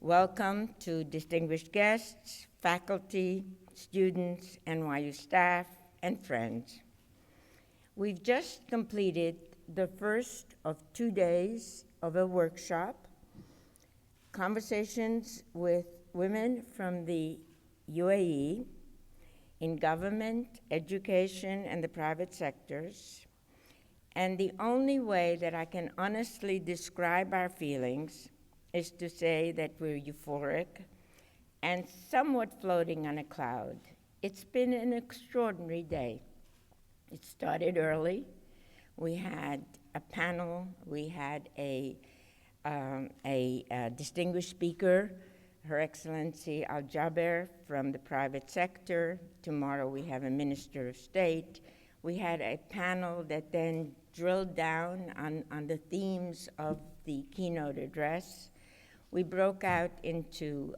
Welcome to distinguished guests, faculty, students, NYU staff, and friends. We've just completed the first of 2 days of a workshop, conversations with women from the UAE in government, education, and the private sectors. And the only way that I can honestly describe our feelings is to say that we're euphoric and somewhat floating on a cloud. It's been an extraordinary day. It started early. We had a panel. We had a distinguished speaker, Her Excellency Al-Jaber from the private sector. Tomorrow we have a Minister of State. We had a panel that then drilled down on the themes of the keynote address. We broke out into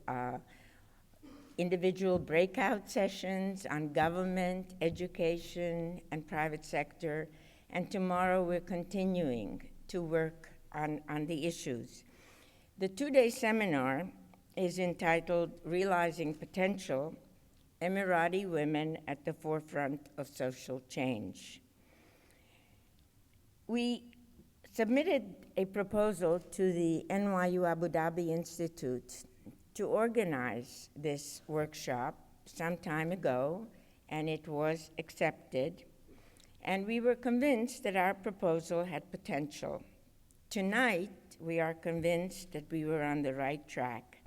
individual breakout sessions on government, education, and private sector. And tomorrow we're continuing to work on the issues. The 2-day seminar is entitled Realizing Potential, Emirati Women at the Forefront of Social Change. We submitted a proposal to the NYU Abu Dhabi Institute to organize this workshop some time ago, and it was accepted. And we were convinced that our proposal had potential. Tonight, we are convinced that we were on the right track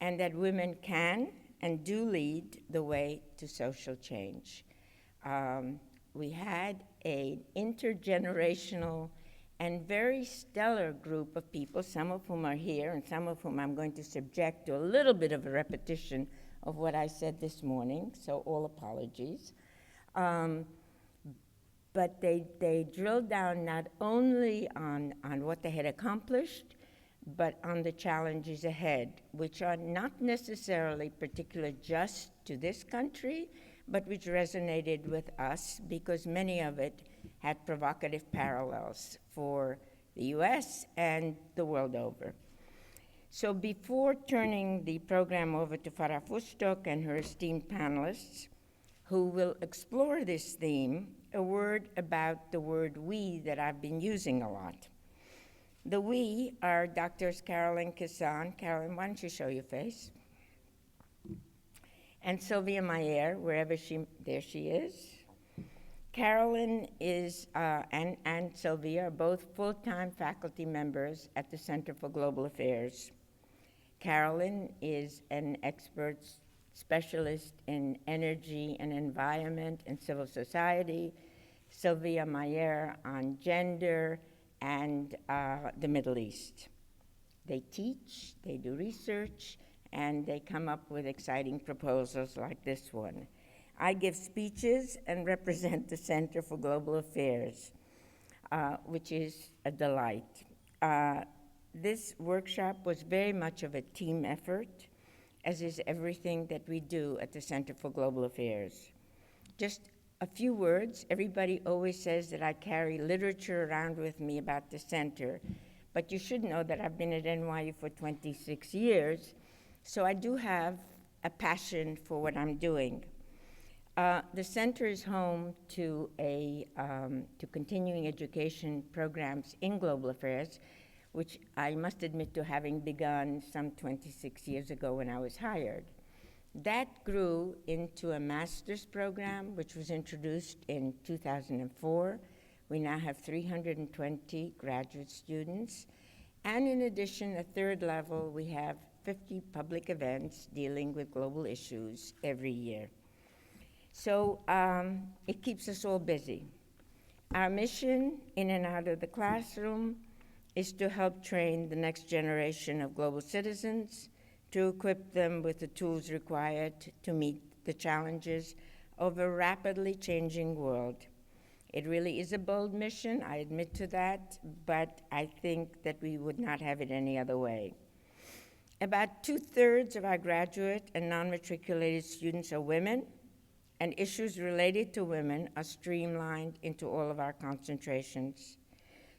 and that women can and do lead the way to social change. We had an intergenerational and very stellar group of people, some of whom are here and some of whom I'm going to subject to a little bit of a repetition of what I said this morning, so all apologies. But they drilled down not only on what they had accomplished, but on the challenges ahead, which are not necessarily particular just to this country, but which resonated with us because many of it had provocative parallels for the US and the world over. So before turning the program over to Farah Fustok and her esteemed panelists, who will explore this theme, a word about the word we that I've been using a lot. The we are Drs. Carolyn Hassan. Carolyn, why don't you show your face? And Sylvia Mayer, there she is. Carolyn is, and Sylvia are both full-time faculty members at the Center for Global Affairs. Carolyn is an expert specialist in energy and environment and civil society. Sylvia Mayer on gender and the Middle East. They teach, they do research, and they come up with exciting proposals like this one. I give speeches and represent the Center for Global Affairs, which is a delight. This workshop was very much of a team effort, as is everything that we do at the Center for Global Affairs. Just a few words. Everybody always says that I carry literature around with me about the center, but you should know that I've been at NYU for 26 years, so I do have a passion for what I'm doing. The center is home to continuing education programs in global affairs, which I must admit to having begun some 26 years ago when I was hired. That grew into a master's program, which was introduced in 2004. We now have 320 graduate students. And in addition, at third level, we have 50 public events dealing with global issues every year. So it keeps us all busy. Our mission in and out of the classroom is to help train the next generation of global citizens, to equip them with the tools required to meet the challenges of a rapidly changing world. It really is a bold mission, I admit to that, but I think that we would not have it any other way. About 2/3 of our graduate and non-matriculated students are women, and issues related to women are streamlined into all of our concentrations.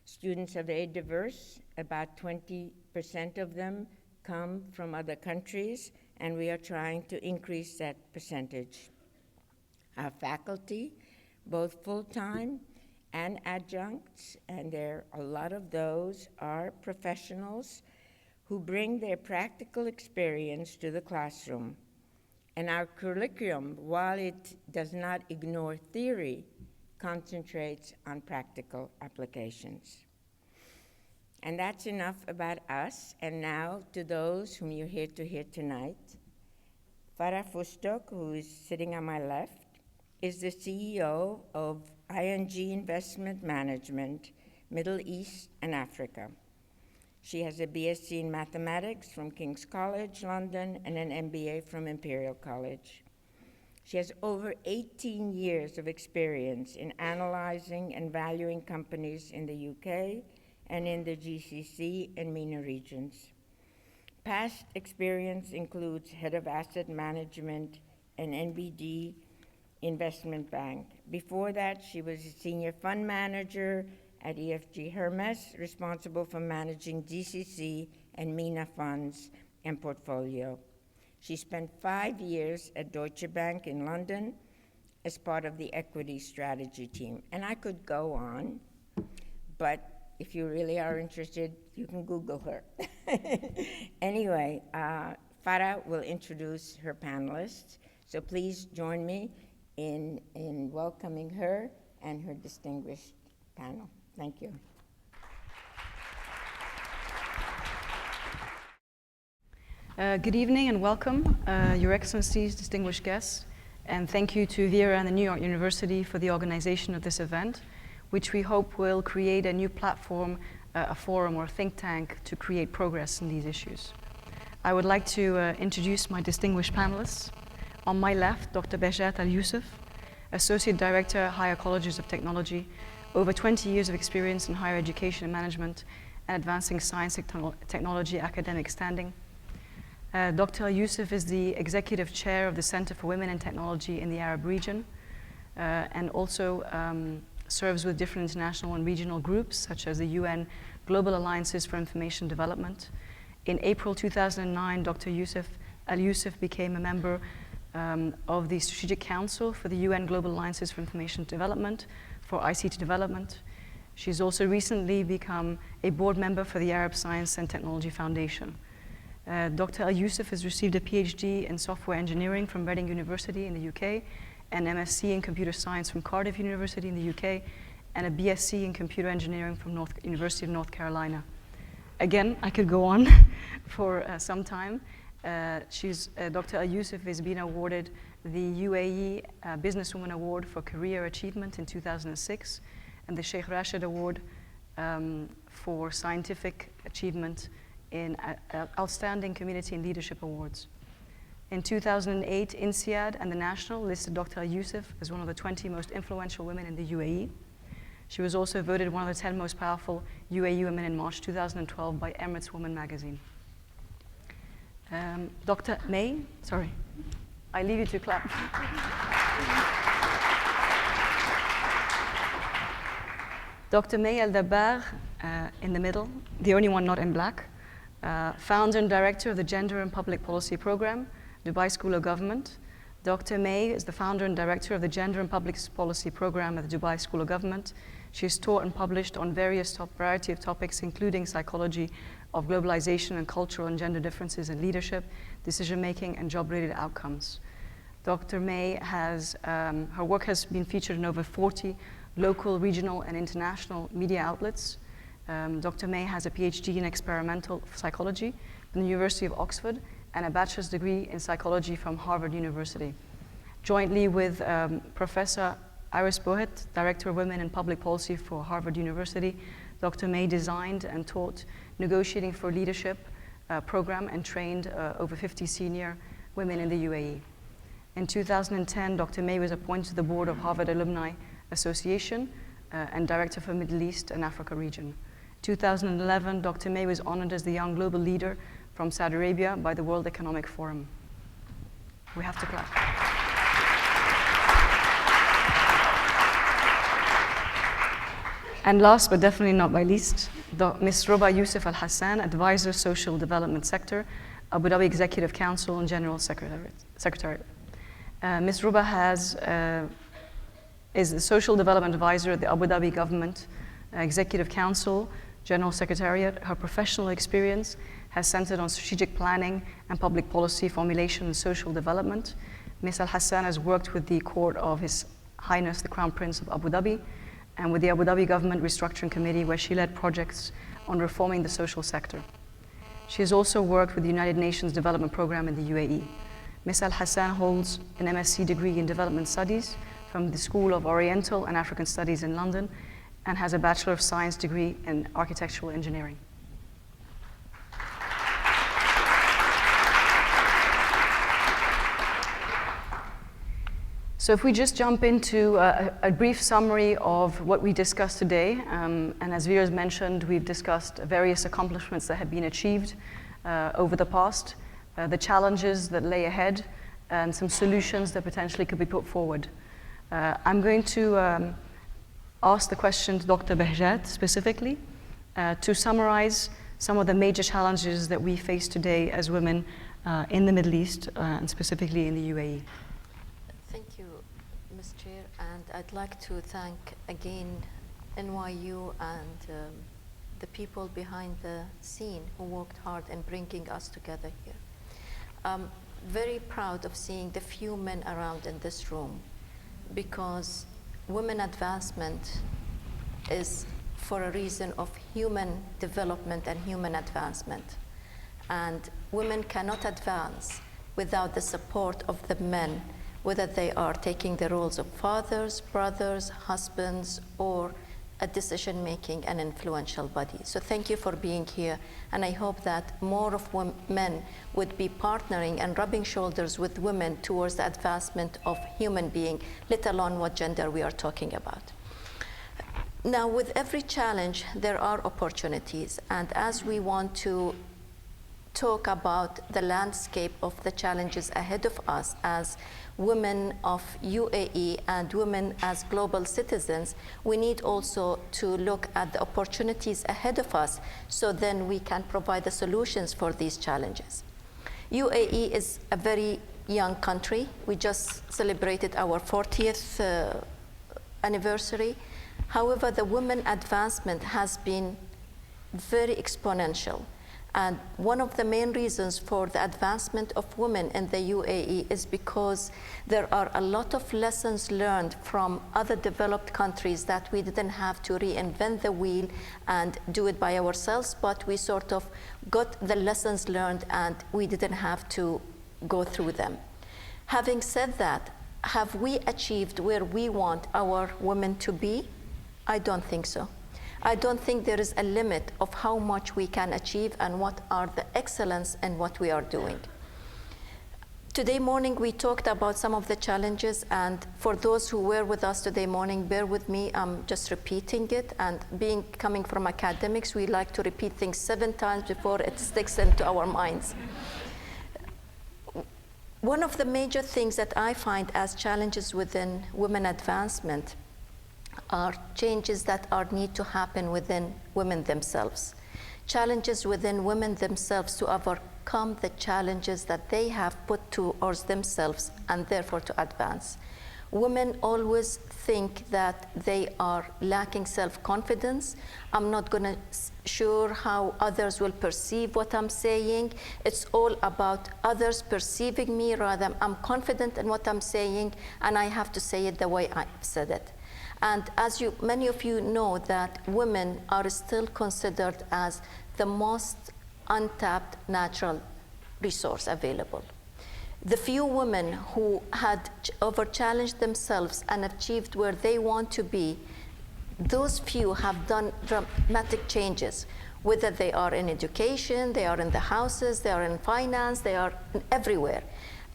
Students are very diverse. About 20% of them come from other countries, and we are trying to increase that percentage. Our faculty, both full-time and adjuncts, and there are a lot of those, are professionals who bring their practical experience to the classroom. And our curriculum, while it does not ignore theory, concentrates on practical applications. And that's enough about us. And now to those whom you're here to hear tonight. Farah Fustok, who is sitting on my left, is the CEO of ING Investment Management, Middle East and Africa. She has a BSc in mathematics from King's College, London, and an MBA from Imperial College. She has over 18 years of experience in analyzing and valuing companies in the UK and in the GCC and MENA regions. Past experience includes head of asset management and NBD investment bank. Before that, she was a senior fund manager at EFG Hermes, responsible for managing GCC and MENA funds and portfolio. She spent 5 years at Deutsche Bank in London as part of the equity strategy team. And I could go on, but if you really are interested, you can Google her. Anyway, Farah will introduce her panelists. So please join me in welcoming her and her distinguished panel. Thank you. Good evening and welcome, Your Excellencies, distinguished guests, and thank you to Vera and the New York University for the organization of this event, which we hope will create a new platform, a forum or a think tank to create progress in these issues. I would like to introduce my distinguished panelists. On my left, Dr. Behjat Al-Yousef, Associate Director, Higher Colleges of Technology, over 20 years of experience in higher education and management and advancing science technology academic standing. Dr. Yousef is the Executive Chair of the Center for Women in Technology in the Arab region and also serves with different international and regional groups such as the UN Global Alliances for Information Development. In April 2009, Dr. Al-Yousef became a member of the Strategic Council for the UN Global Alliances for Information Development for ICT development. She's also recently become a board member for the Arab Science and Technology Foundation. Dr. Al-Yousef has received a PhD in software engineering from Reading University in the UK, an MSc in computer science from Cardiff University in the UK, and a BSc in computer engineering from University of North Carolina. Again, I could go on for some time. Dr. Al-Yousef has been awarded the UAE Businesswoman Award for Career Achievement in 2006 and the Sheikh Rashid Award for Scientific Achievement in Outstanding Community and Leadership Awards. In 2008, NYUAD and the National listed Dr. Yousef as one of the 20 most influential women in the UAE. She was also voted one of the 10 most powerful UAE women in March 2012 by Emirates Woman magazine. Dr. May, sorry, I leave you to clap. Dr. May Al-Dabbagh, in the middle, the only one not in black, founder and director of the Gender and Public Policy Program, Dubai School of Government. Dr. May is the founder and director of the Gender and Public Policy Program at the Dubai School of Government. She has taught and published on various variety of topics, including psychology of globalization and cultural and gender differences in leadership, decision-making, and job-related outcomes. Dr. May has, her work has been featured in over 40 local, regional, and international media outlets. Dr. May has a PhD in experimental psychology from the University of Oxford and a bachelor's degree in psychology from Harvard University. Jointly with Professor Iris Bohet, Director of Women in Public Policy for Harvard University, Dr. May designed and taught Negotiating for Leadership program and trained over 50 senior women in the UAE. In 2010, Dr. May was appointed to the board of Harvard Alumni Association and Director for Middle East and Africa region. 2011, Dr. May was honored as the Young Global Leader from Saudi Arabia by the World Economic Forum. We have to clap. And last but definitely not by least, Ms. Ruba Yousef Al Hassan, Advisor, Social Development Sector, Abu Dhabi Executive Council and General Secretariat. Ms. Ruba is the Social Development Advisor at the Abu Dhabi Government Executive Council, General Secretariat. Her professional experience has centered on strategic planning and public policy formulation and social development. Ms. Al Hassan has worked with the Court of His Highness the Crown Prince of Abu Dhabi and with the Abu Dhabi Government Restructuring Committee, where she led projects on reforming the social sector. She has also worked with the United Nations Development Programme in the UAE. Ms. Al Hassan holds an MSc degree in Development Studies from the School of Oriental and African Studies in London and has a Bachelor of Science degree in Architectural Engineering. So if we just jump into a brief summary of what we discussed today, and as Veer's mentioned, we've discussed various accomplishments that have been achieved over the past, the challenges that lay ahead, and some solutions that potentially could be put forward. I'm going to ask the question to Dr. Behjat specifically to summarize some of the major challenges that we face today as women in the Middle East and specifically in the UAE. Thank you, Ms. Chair, and I'd like to thank again NYU and the people behind the scene who worked hard in bringing us together here. I'm very proud of seeing the few men around in this room, because women advancement is for a reason of human development and human advancement. And women cannot advance without the support of the men, whether they are taking the roles of fathers, brothers, husbands, or a decision-making and influential body. So thank you for being here, and I hope that more of men would be partnering and rubbing shoulders with women towards the advancement of human being, let alone what gender we are talking about. Now, with every challenge, there are opportunities, and as we want to talk about the landscape of the challenges ahead of us as women of UAE and women as global citizens, we need also to look at the opportunities ahead of us so then we can provide the solutions for these challenges. UAE is a very young country. We just celebrated our 40th anniversary. However, the women advancement has been very exponential. And one of the main reasons for the advancement of women in the UAE is because there are a lot of lessons learned from other developed countries that we didn't have to reinvent the wheel and do it by ourselves, but we sort of got the lessons learned and we didn't have to go through them. Having said that, have we achieved where we want our women to be? I don't think so. I don't think there is a limit of how much we can achieve and what are the excellence in what we are doing. Today morning, we talked about some of the challenges, and for those who were with us today morning, bear with me, I'm just repeating it, and coming from academics, we like to repeat things 7 times before it sticks into our minds. One of the major things that I find as challenges within women advancement are changes that need to happen within women themselves. Challenges within women themselves to overcome the challenges that they have put towards themselves and therefore to advance. Women always think that they are lacking self-confidence. I'm not gonna sure how others will perceive what I'm saying. It's all about others perceiving me rather than I'm confident in what I'm saying and I have to say it the way I've said it. And as many of you know, that women are still considered as the most untapped natural resource available. The few women who had over-challenged themselves and achieved where they want to be, those few have done dramatic changes, whether they are in education, they are in the houses, they are in finance, they are everywhere.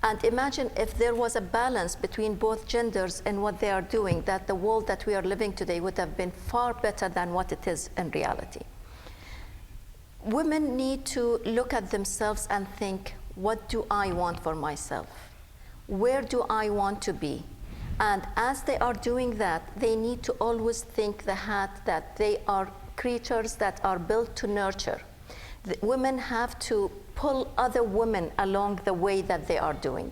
And imagine if there was a balance between both genders and what they are doing, that the world that we are living today would have been far better than what it is in reality. Women need to look at themselves and think, what do I want for myself? Where do I want to be? And as they are doing that, they need to always think the hat that they are creatures that are built to nurture. The women have to pull other women along the way that they are doing.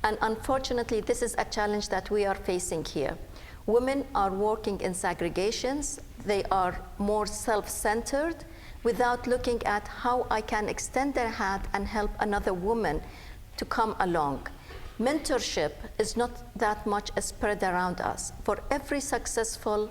And unfortunately, this is a challenge that we are facing here. Women are working in segregations. They are more self-centered without looking at how I can extend their hat and help another woman to come along. Mentorship is not that much spread around us. For every successful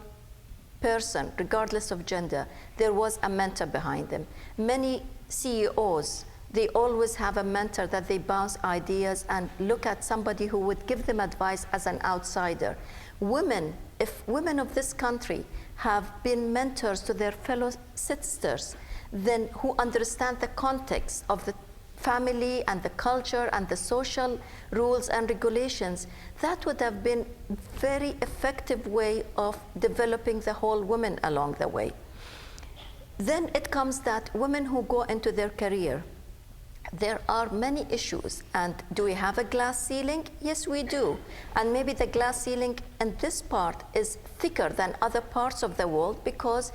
person, regardless of gender, there was a mentor behind them. Many CEOs, they always have a mentor that they bounce ideas and look at somebody who would give them advice as an outsider. Women, if women of this country have been mentors to their fellow sisters, then who understand the context of the family and the culture and the social rules and regulations, that would have been a very effective way of developing the whole woman along the way. Then it comes that women who go into their career, there are many issues. And do we have a glass ceiling? Yes, we do. And maybe the glass ceiling in this part is thicker than other parts of the world because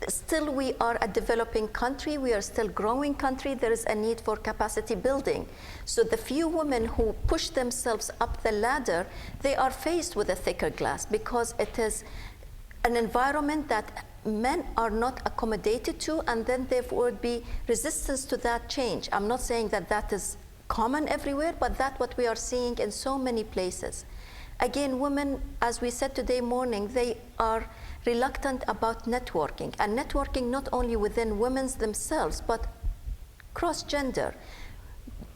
still we are a developing country, we are still growing country, there is a need for capacity building. So the few women who push themselves up the ladder, they are faced with a thicker glass because it is an environment that men are not accommodated to, and then there would be resistance to that change. I'm not saying that that is common everywhere, but that's what we are seeing in so many places. Again, women, as we said today morning, they are reluctant about networking, and networking not only within women themselves, but cross-gender.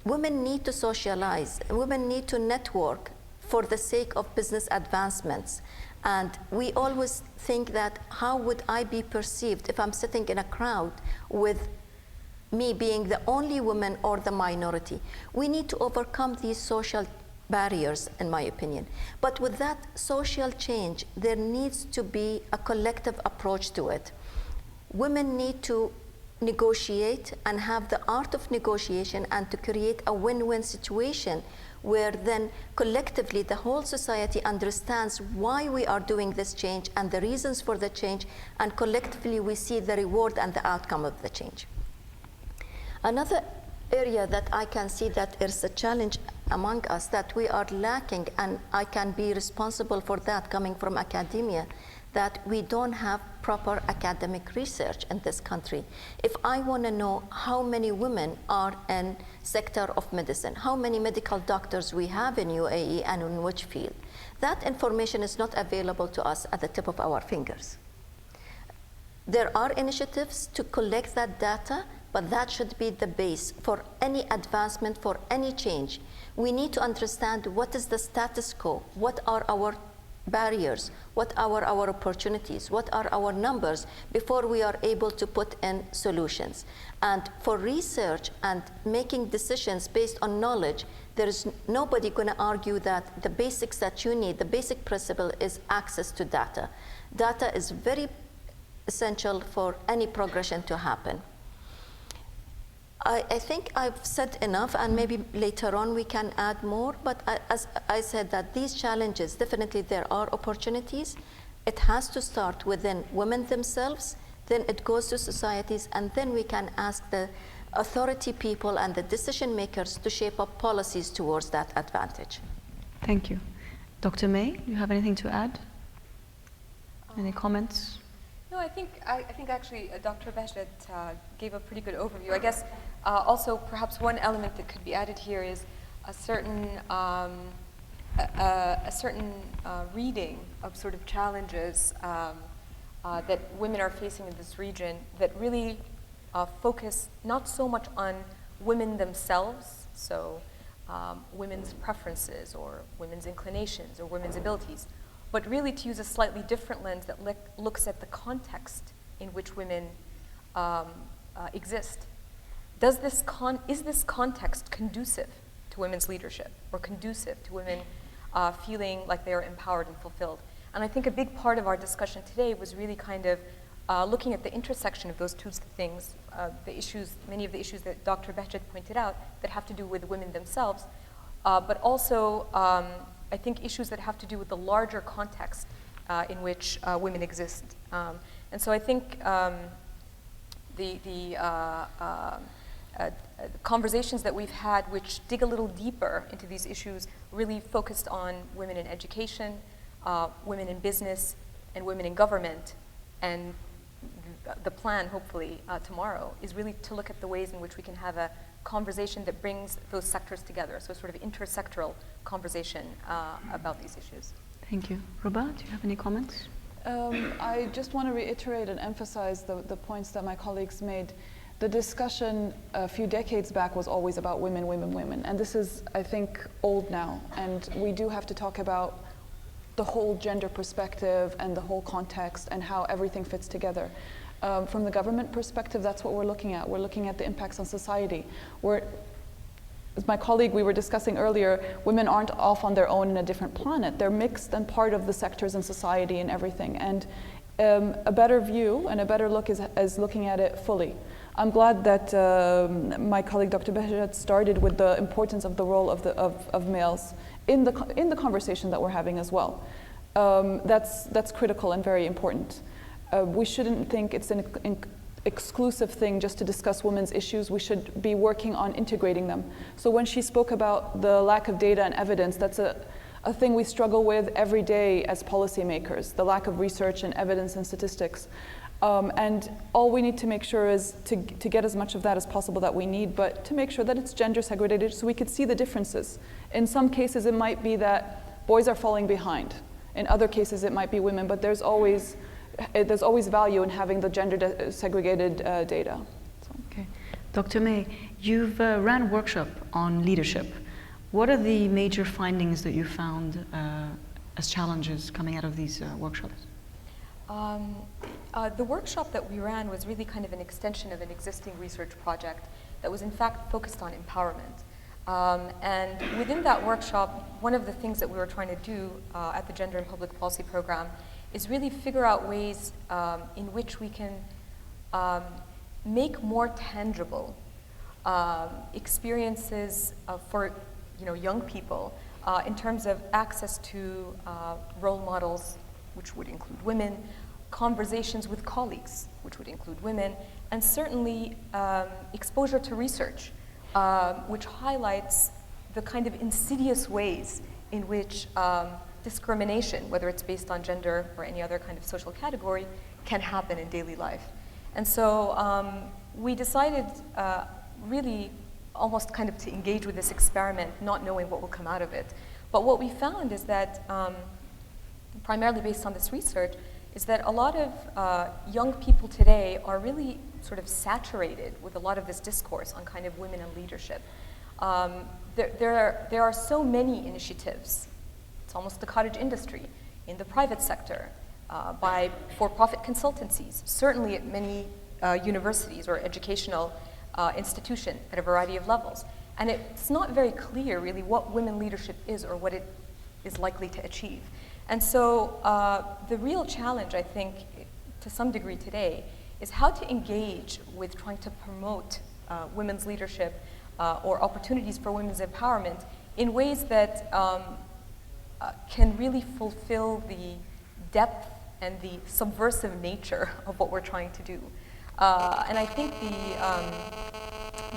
Women need to socialize, women need to network for the sake of business advancements. And we always think that how would I be perceived if I'm sitting in a crowd with me being the only woman or the minority? We need to overcome these social barriers, in my opinion. But with that social change, there needs to be a collective approach to it. Women need to negotiate and have the art of negotiation and to create a win-win situation where then collectively the whole society understands why we are doing this change and the reasons for the change, and collectively we see the reward and the outcome of the change. Another area that I can see that is a challenge among us that we are lacking, and I can be responsible for that coming from academia, that we don't have proper academic research in this country. If I want to know how many women are in sector of medicine, how many medical doctors we have in UAE and in which field, that information is not available to us at the tip of our fingers. There are initiatives to collect that data, but that should be the base for any advancement, for any change. We need to understand what is the status quo, what are our barriers, what are our opportunities, what are our numbers before we are able to put in solutions. And for research and making decisions based on knowledge, there is nobody going to argue that the basics that you need, the basic principle is access to data. Data is very essential for any progression to happen. I think I've said enough, and maybe later on we can add more, but as I said that these challenges, definitely there are opportunities. It has to start within women themselves, then it goes to societies, and then we can ask the authority people and the decision makers to shape up policies towards that advantage. Thank you. Dr. May, do you have anything to add? Any comments? No, I think actually Dr. Bahjat gave a pretty good overview. I guess also perhaps one element that could be added here is a certain reading of sort of challenges that women are facing in this region that really focus not so much on women themselves, so women's preferences or women's inclinations or women's abilities, but really to use a slightly different lens that looks at the context in which women exist. Is this context conducive to women's leadership or conducive to women feeling like they are empowered and fulfilled? And I think a big part of our discussion today was really kind of looking at the intersection of those two things, many of the issues that Dr. Bahjat pointed out that have to do with women themselves, but also I think, issues that have to do with the larger context in which women exist. And so I think the conversations that we've had, which dig a little deeper into these issues, really focused on women in education, women in business, and women in government. And the plan, hopefully, tomorrow, is really to look at the ways in which we can have a conversation that brings those sectors together, so sort of intersectoral conversation about these issues. Thank you. Ruba, do you have any comments? I just want to reiterate and emphasize the points that my colleagues made. The discussion a few decades back was always about women, women, women. And this is, I think, old now. And we do have to talk about the whole gender perspective and the whole context and how everything fits together. From the government perspective, that's what we're looking at. We're looking at the impacts on society. As my colleague we were discussing earlier, women aren't off on their own in a different planet. They're mixed and part of the sectors in society and everything. And a better view and a better look is looking at it fully. I'm glad that my colleague Dr. Bahjat started with the importance of the role of males in the conversation that we're having as well. That's critical and very important. We shouldn't think it's an exclusive thing just to discuss women's issues. We should be working on integrating them. So when she spoke about the lack of data and evidence, that's a thing we struggle with every day as policymakers, the lack of research and evidence and statistics. And all we need to make sure is to get as much of that as possible that we need, but to make sure that it's gender segregated so we could see the differences. In some cases, it might be that boys are falling behind. In other cases, it might be women, but there's always value in having the gender segregated data. So. Okay. Dr. May, you've ran a workshop on leadership. What are the major findings that you found as challenges coming out of these workshops? The workshop that we ran was really kind of an extension of an existing research project that was in fact focused on empowerment. And within that workshop, one of the things that we were trying to do at the Gender and Public Policy Program is really figure out ways in which we can make more tangible experiences for young people in terms of access to role models, which would include women, conversations with colleagues, which would include women, and certainly exposure to research, which highlights the kind of insidious ways in which discrimination, whether it's based on gender or any other kind of social category, can happen in daily life. And so we decided really almost kind of to engage with this experiment, not knowing what will come out of it. But what we found is that, primarily based on this research, is that a lot of young people today are really sort of saturated with a lot of this discourse on kind of women in leadership. There are so many initiatives. It's almost the cottage industry in the private sector, by for-profit consultancies, certainly at many universities or educational institutions at a variety of levels. And it's not very clear really what women leadership is or what it is likely to achieve. And so the real challenge, I think, to some degree today, is how to engage with trying to promote women's leadership or opportunities for women's empowerment in ways that can really fulfill the depth and the subversive nature of what we're trying to do. And I think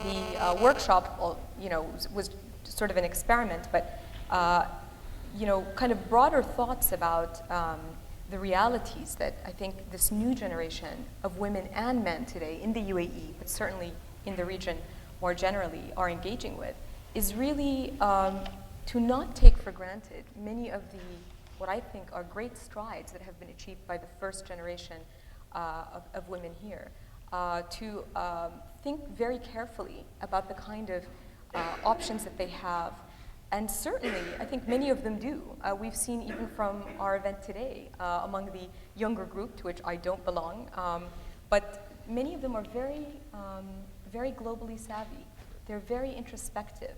the workshop, was sort of an experiment, but kind of broader thoughts about the realities that I think this new generation of women and men today in the UAE, but certainly in the region more generally, are engaging with, is really to not take for granted many of the, what I think are great strides that have been achieved by the first generation of women here, to think very carefully about the kind of options that they have. And certainly, I think many of them do. We've seen even from our event today, among the younger group, to which I don't belong, but many of them are very, very globally savvy. They're very introspective,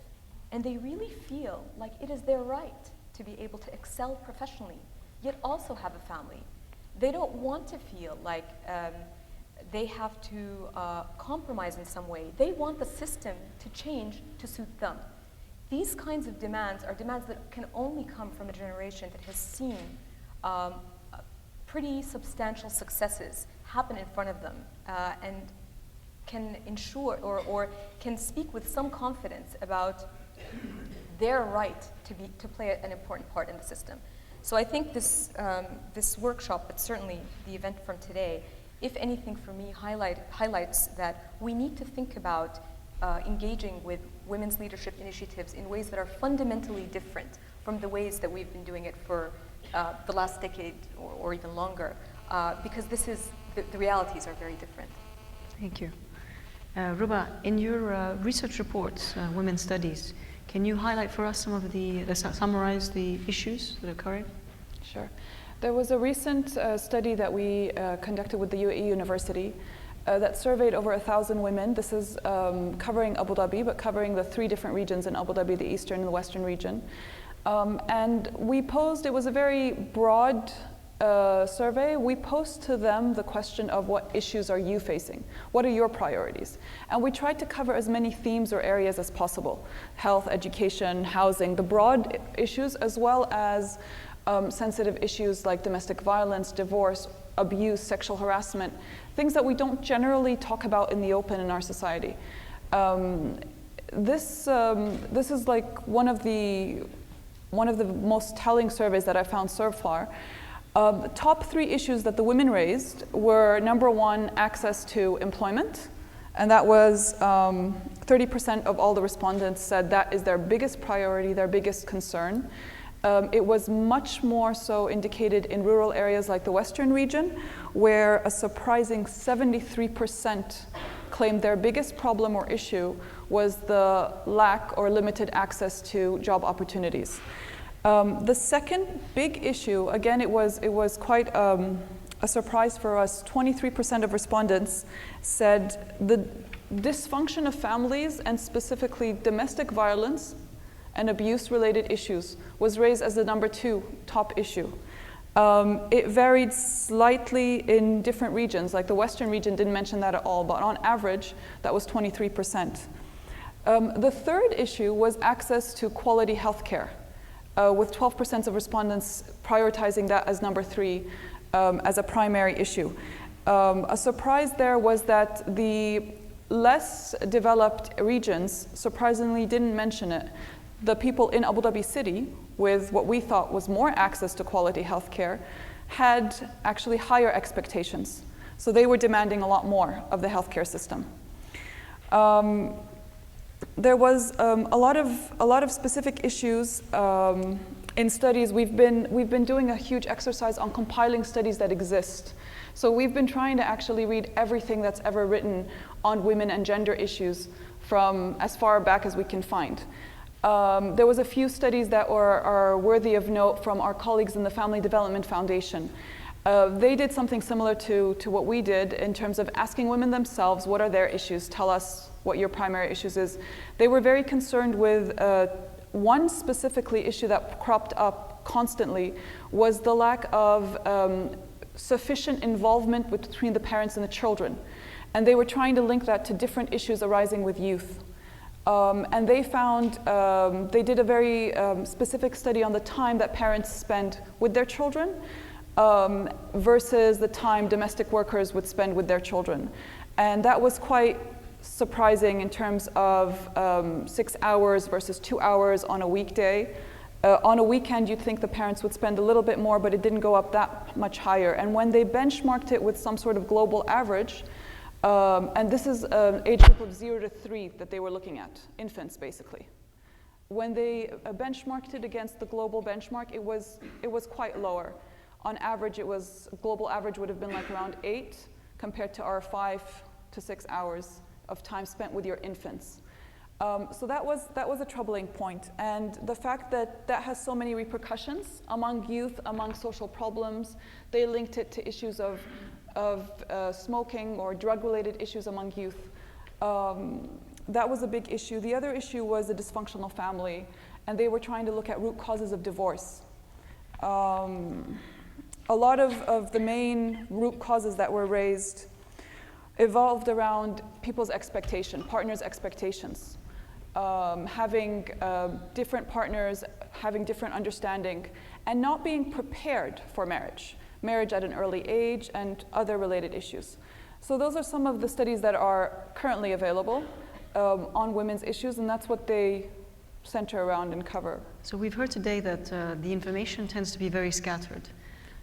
and they really feel like it is their right to be able to excel professionally, yet also have a family. They don't want to feel like they have to compromise in some way. They want the system to change to suit them. these kinds of demands are demands that can only come from a generation that has seen pretty substantial successes happen in front of them and can ensure or can speak with some confidence about their right to play an important part in the system. So I think this workshop, but certainly the event from today, if anything for me, highlights that we need to think about engaging with women's leadership initiatives in ways that are fundamentally different from the ways that we've been doing it for the last decade or even longer, because the realities are very different. Thank you. Ruba, in your research reports, Women's Studies, can you highlight for us some of summarize the issues that are occurring? Sure. There was a recent study that we conducted with the UAE University that surveyed over 1,000 women. This is covering Abu Dhabi, but covering the 3 different regions in Abu Dhabi, the eastern and the western region. And we posed, it was a very broad survey. We posed to them the question of what issues are you facing? What are your priorities? And we tried to cover as many themes or areas as possible: health, education, housing, the broad issues, as well as sensitive issues like domestic violence, divorce, abuse, sexual harassment, things that we don't generally talk about in the open in our society. This is like one of the most telling surveys that I found so far. The top 3 issues that the women raised were, number 1, access to employment, and that was 30% of all the respondents said that is their biggest priority, their biggest concern. It was much more so indicated in rural areas like the western region, where a surprising 73% claimed their biggest problem or issue was the lack or limited access to job opportunities. The second big issue, again, it was quite a surprise for us. 23% of respondents said the dysfunction of families, and specifically domestic violence and abuse-related issues, was raised as the number 2 top issue. It varied slightly in different regions, like the western region didn't mention that at all, but on average, that was 23%. The third issue was access to quality health care, with 12% of respondents prioritizing that as number 3 as a primary issue. A surprise there was that the less developed regions surprisingly didn't mention it. The people in Abu Dhabi city, with what we thought was more access to quality health care, had actually higher expectations. So they were demanding a lot more of the healthcare system. There was a lot of specific issues in studies. We've been doing a huge exercise on compiling studies that exist. So we've been trying to actually read everything that's ever written on women and gender issues from as far back as we can find. There was a few studies that are worthy of note from our colleagues in the Family Development Foundation. They did something similar to what we did in terms of asking women themselves, what are their issues? Tell us what your primary issues is. They were very concerned with one specifically issue that cropped up constantly was the lack of sufficient involvement between the parents and the children. And they were trying to link that to different issues arising with youth. And they found, they did a very specific study on the time that parents spend with their children versus the time domestic workers would spend with their children. And that was quite surprising in terms of 6 hours versus 2 hours on a weekday. On a weekend, you'd think the parents would spend a little bit more, but it didn't go up that much higher. And when they benchmarked it with some sort of global average, and this is an age group of 0 to 3 that they were looking at, infants basically. When they benchmarked it against the global benchmark, it was quite lower. On average, global average would have been like around 8 compared to our 5 to 6 hours of time spent with your infants. So that was a troubling point. And the fact that that has so many repercussions among youth, among social problems, they linked it to issues of smoking or drug-related issues among youth. That was a big issue. The other issue was the dysfunctional family, and they were trying to look at root causes of divorce. A lot of the main root causes that were raised evolved around people's expectation, partners' expectations. having different partners, having different understanding, and not being prepared for marriage at an early age, and other related issues. So those are some of the studies that are currently available on women's issues, and that's what they center around and cover. So we've heard today that the information tends to be very scattered.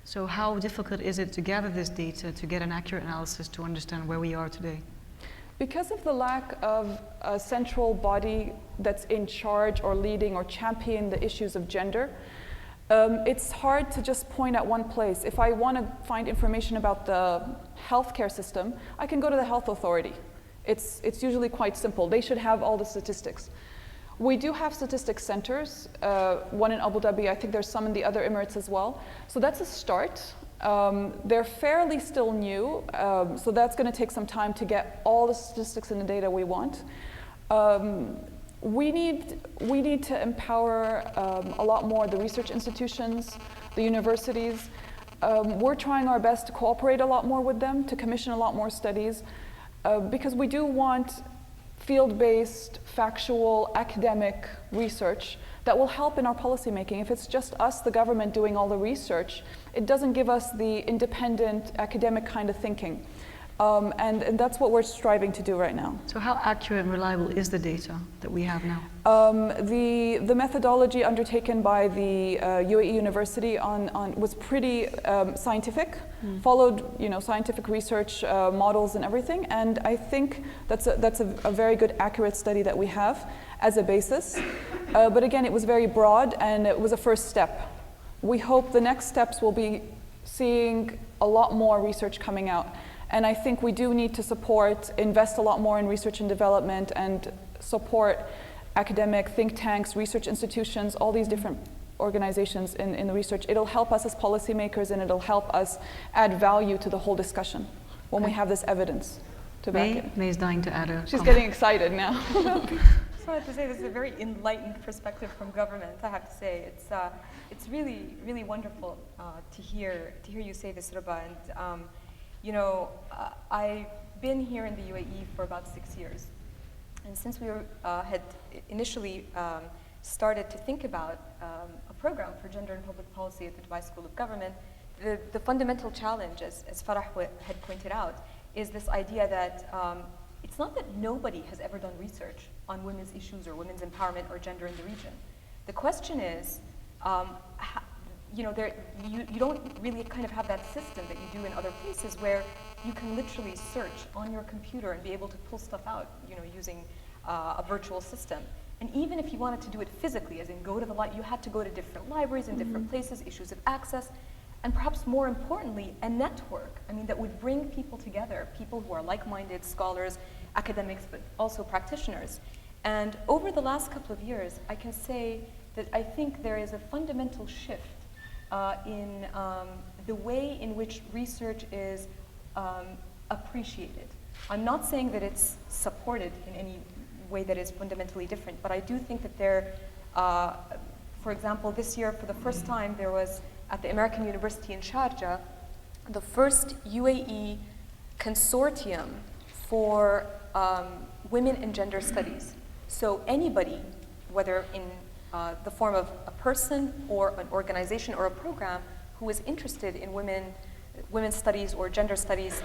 So how difficult is it to gather this data, to get an accurate analysis to understand where we are today? Because of the lack of a central body that's in charge or leading or championing the issues of gender, it's hard to just point at one place. If I want to find information about the healthcare system, I can go to the health authority. It's usually quite simple. They should have all the statistics. We do have statistics centers, one in Abu Dhabi. I think there's some in the other Emirates as well. So that's a start. They're fairly still new, so that's going to take some time to get all the statistics and the data we want. We need to empower a lot more the research institutions, the universities. We're trying our best to cooperate a lot more with them, to commission a lot more studies, because we do want field-based, factual, academic research that will help in our policymaking. If it's just us, the government, doing all the research, it doesn't give us the independent academic kind of thinking. And that's what we're striving to do right now. So how accurate and reliable is the data that we have now? The methodology undertaken by the UAE University was pretty scientific, followed scientific research models and everything, and I think that's a very good, accurate study that we have as a basis. But again, it was very broad, and it was a first step. We hope the next steps will be seeing a lot more research coming out. And I think we do need to invest a lot more in research and development, and support academic think tanks, research institutions, all these different organizations in the research. It'll help us as policymakers, and it'll help us add value to the whole discussion when we have this evidence to back it. May is dying to add a She's comment. getting excited now. I just wanted to say this is a very enlightened perspective from government. I have to say it's really, really wonderful to hear you say this, Ruba. And I've been here in the UAE for about 6 years, and since we had initially started to think about a program for gender and public policy at the Dubai School of Government, the fundamental challenge, as Farah had pointed out, is this idea that it's not that nobody has ever done research on women's issues or women's empowerment or gender in the region. The question is, you don't really kind of have that system that you do in other places, where you can literally search on your computer and be able to pull stuff out, using a virtual system. And even if you wanted to do it physically, as in go to the you had to go to different libraries in different places, issues of access, and perhaps more importantly, a network. That would bring people together, people who are like-minded, scholars, academics, but also practitioners. And over the last couple of years, I can say that I think there is a fundamental shift in the way in which research is appreciated. I'm not saying that it's supported in any way that is fundamentally different, but I do think that there, for example, this year, for the first time, there was, at the American University in Sharjah, the first UAE consortium for women and gender studies. So anybody, whether in the form of a person or an organization or a program, who is interested in women's studies or gender studies,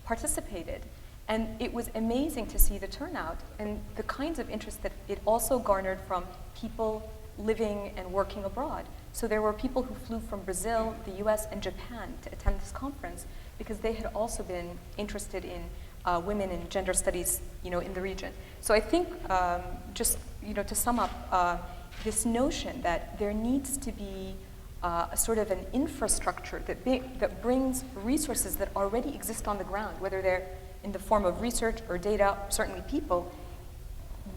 participated. And it was amazing to see the turnout and the kinds of interest that it also garnered from people living and working abroad. So there were people who flew from Brazil, the US, and Japan to attend this conference, because they had also been interested in women and gender studies, in the region. So I think, just to sum up, this notion that there needs to be a sort of an infrastructure that brings resources that already exist on the ground, whether they're in the form of research or data, certainly people.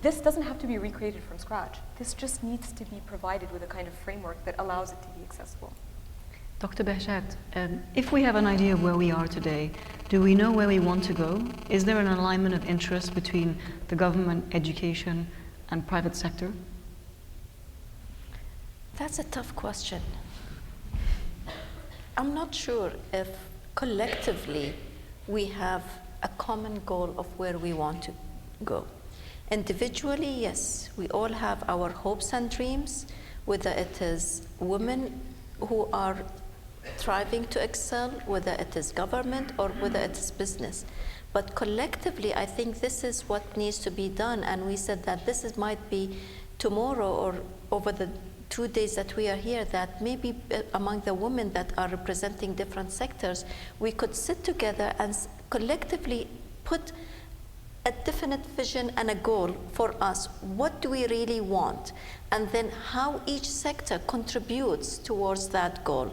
This doesn't have to be recreated from scratch. This just needs to be provided with a kind of framework that allows it to be accessible. Dr. Behjat, if we have an idea of where we are today, do we know where we want to go? Is there an alignment of interest between the government, education, and private sector? That's a tough question. I'm not sure if collectively we have a common goal of where we want to go. Individually, yes, we all have our hopes and dreams, whether it is women who are thriving to excel, whether it is government or whether it is business. But collectively, I think this is what needs to be done. And we said that might be tomorrow or over the 2 days that we are here, that maybe among the women that are representing different sectors, we could sit together and collectively put a definite vision and a goal for us. What do we really want? And then how each sector contributes towards that goal.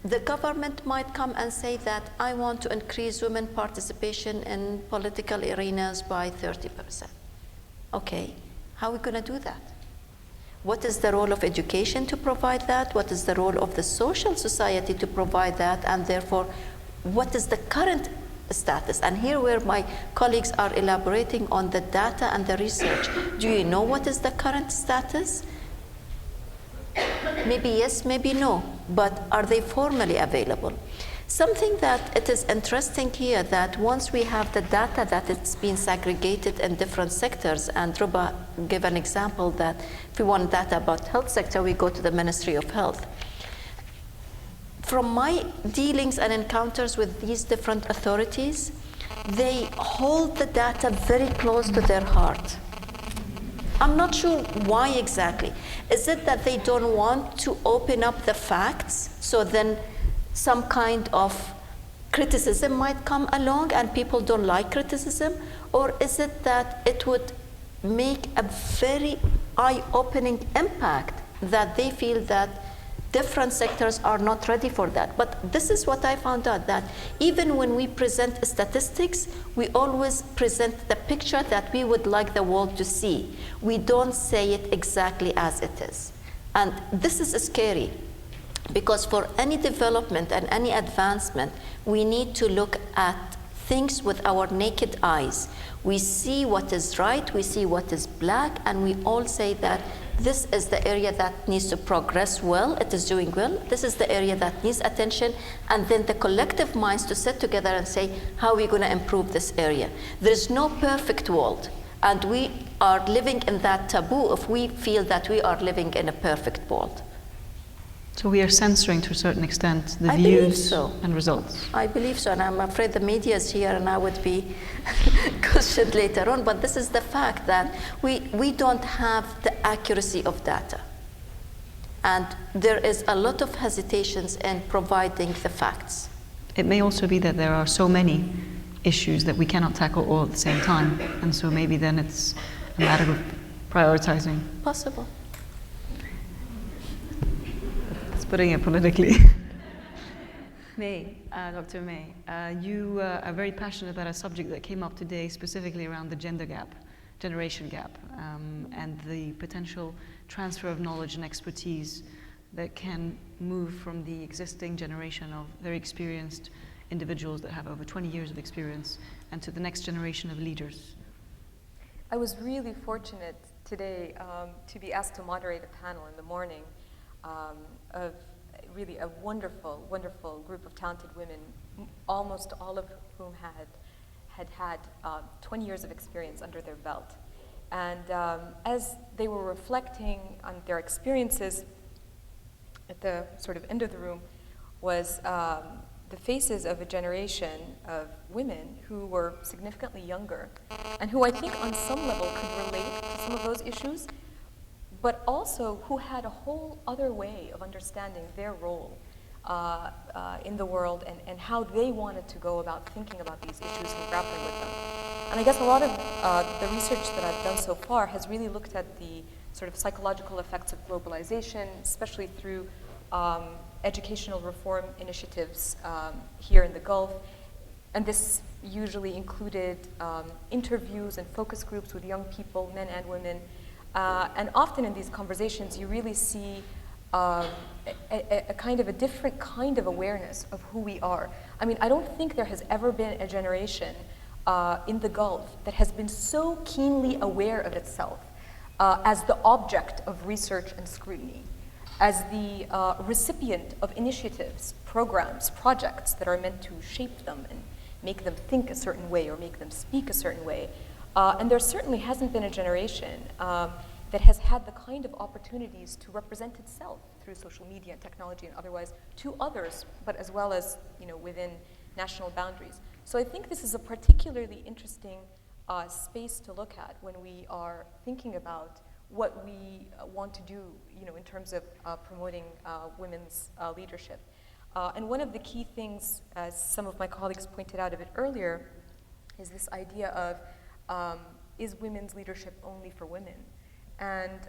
The government might come and say that I want to increase women participation in political arenas by 30%. Okay, how are we going to do that? What is the role of education to provide that? What is the role of the social society to provide that? And therefore, what is the current status? And here where my colleagues are elaborating on the data and the research. Do you know what is the current status? Maybe yes, maybe no, but are they formally available? Something that it is interesting here that once we have the data that it's been segregated in different sectors, and Ruba gave an example that if we want data about health sector, we go to the Ministry of Health. From my dealings and encounters with these different authorities, they hold the data very close to their heart. I'm not sure why exactly. Is it that they don't want to open up the facts, so then some kind of criticism might come along and people don't like criticism? Or is it that it would make a very eye-opening impact that they feel that different sectors are not ready for that? But this is what I found out, that even when we present statistics, we always present the picture that we would like the world to see. We don't say it exactly as it is. And this is scary, because for any development and any advancement, we need to look at things with our naked eyes. We see what is right, we see what is black, and we all say that this is the area that needs to progress well, it is doing well, this is the area that needs attention, and then the collective minds to sit together and say, how are we going to improve this area? There is no perfect world, and we are living in that taboo if we feel that we are living in a perfect world. So we are censoring to a certain extent the I views so. and results. I believe so, and I'm afraid the media is here and I would be questioned later on, but this is the fact that we don't have the accuracy of data. And there is a lot of hesitations in providing the facts. It may also be that there are so many issues that we cannot tackle all at the same time, and so maybe then it's a matter of prioritizing. Possible. Putting it politically. Dr. May, you are very passionate about a subject that came up today, specifically around the gender gap, generation gap, and the potential transfer of knowledge and expertise that can move from the existing generation of very experienced individuals that have over 20 years of experience and to the next generation of leaders. I was really fortunate today to be asked to moderate a panel in the morning of really a wonderful, wonderful group of talented women, almost all of whom had 20 years of experience under their belt. And as they were reflecting on their experiences, at the sort of end of the room was the faces of a generation of women who were significantly younger and who I think on some level could relate to some of those issues, but also who had a whole other way of understanding their role in the world and how they wanted to go about thinking about these issues and grappling with them. And I guess a lot of the research that I've done so far has really looked at the sort of psychological effects of globalization, especially through educational reform initiatives here in the Gulf. And this usually included interviews and focus groups with young people, men and women. And often in these conversations, you really see a kind of a different kind of awareness of who we are. I mean, I don't think there has ever been a generation in the Gulf that has been so keenly aware of itself as the object of research and scrutiny, as the recipient of initiatives, programs, projects that are meant to shape them and make them think a certain way or make them speak a certain way. And there certainly hasn't been a generation that has had the kind of opportunities to represent itself through social media and technology and otherwise to others, but as well as within national boundaries. So I think this is a particularly interesting space to look at when we are thinking about what we want to do, in terms of promoting women's leadership. And one of the key things, as some of my colleagues pointed out a bit earlier, is this idea of is women's leadership only for women? And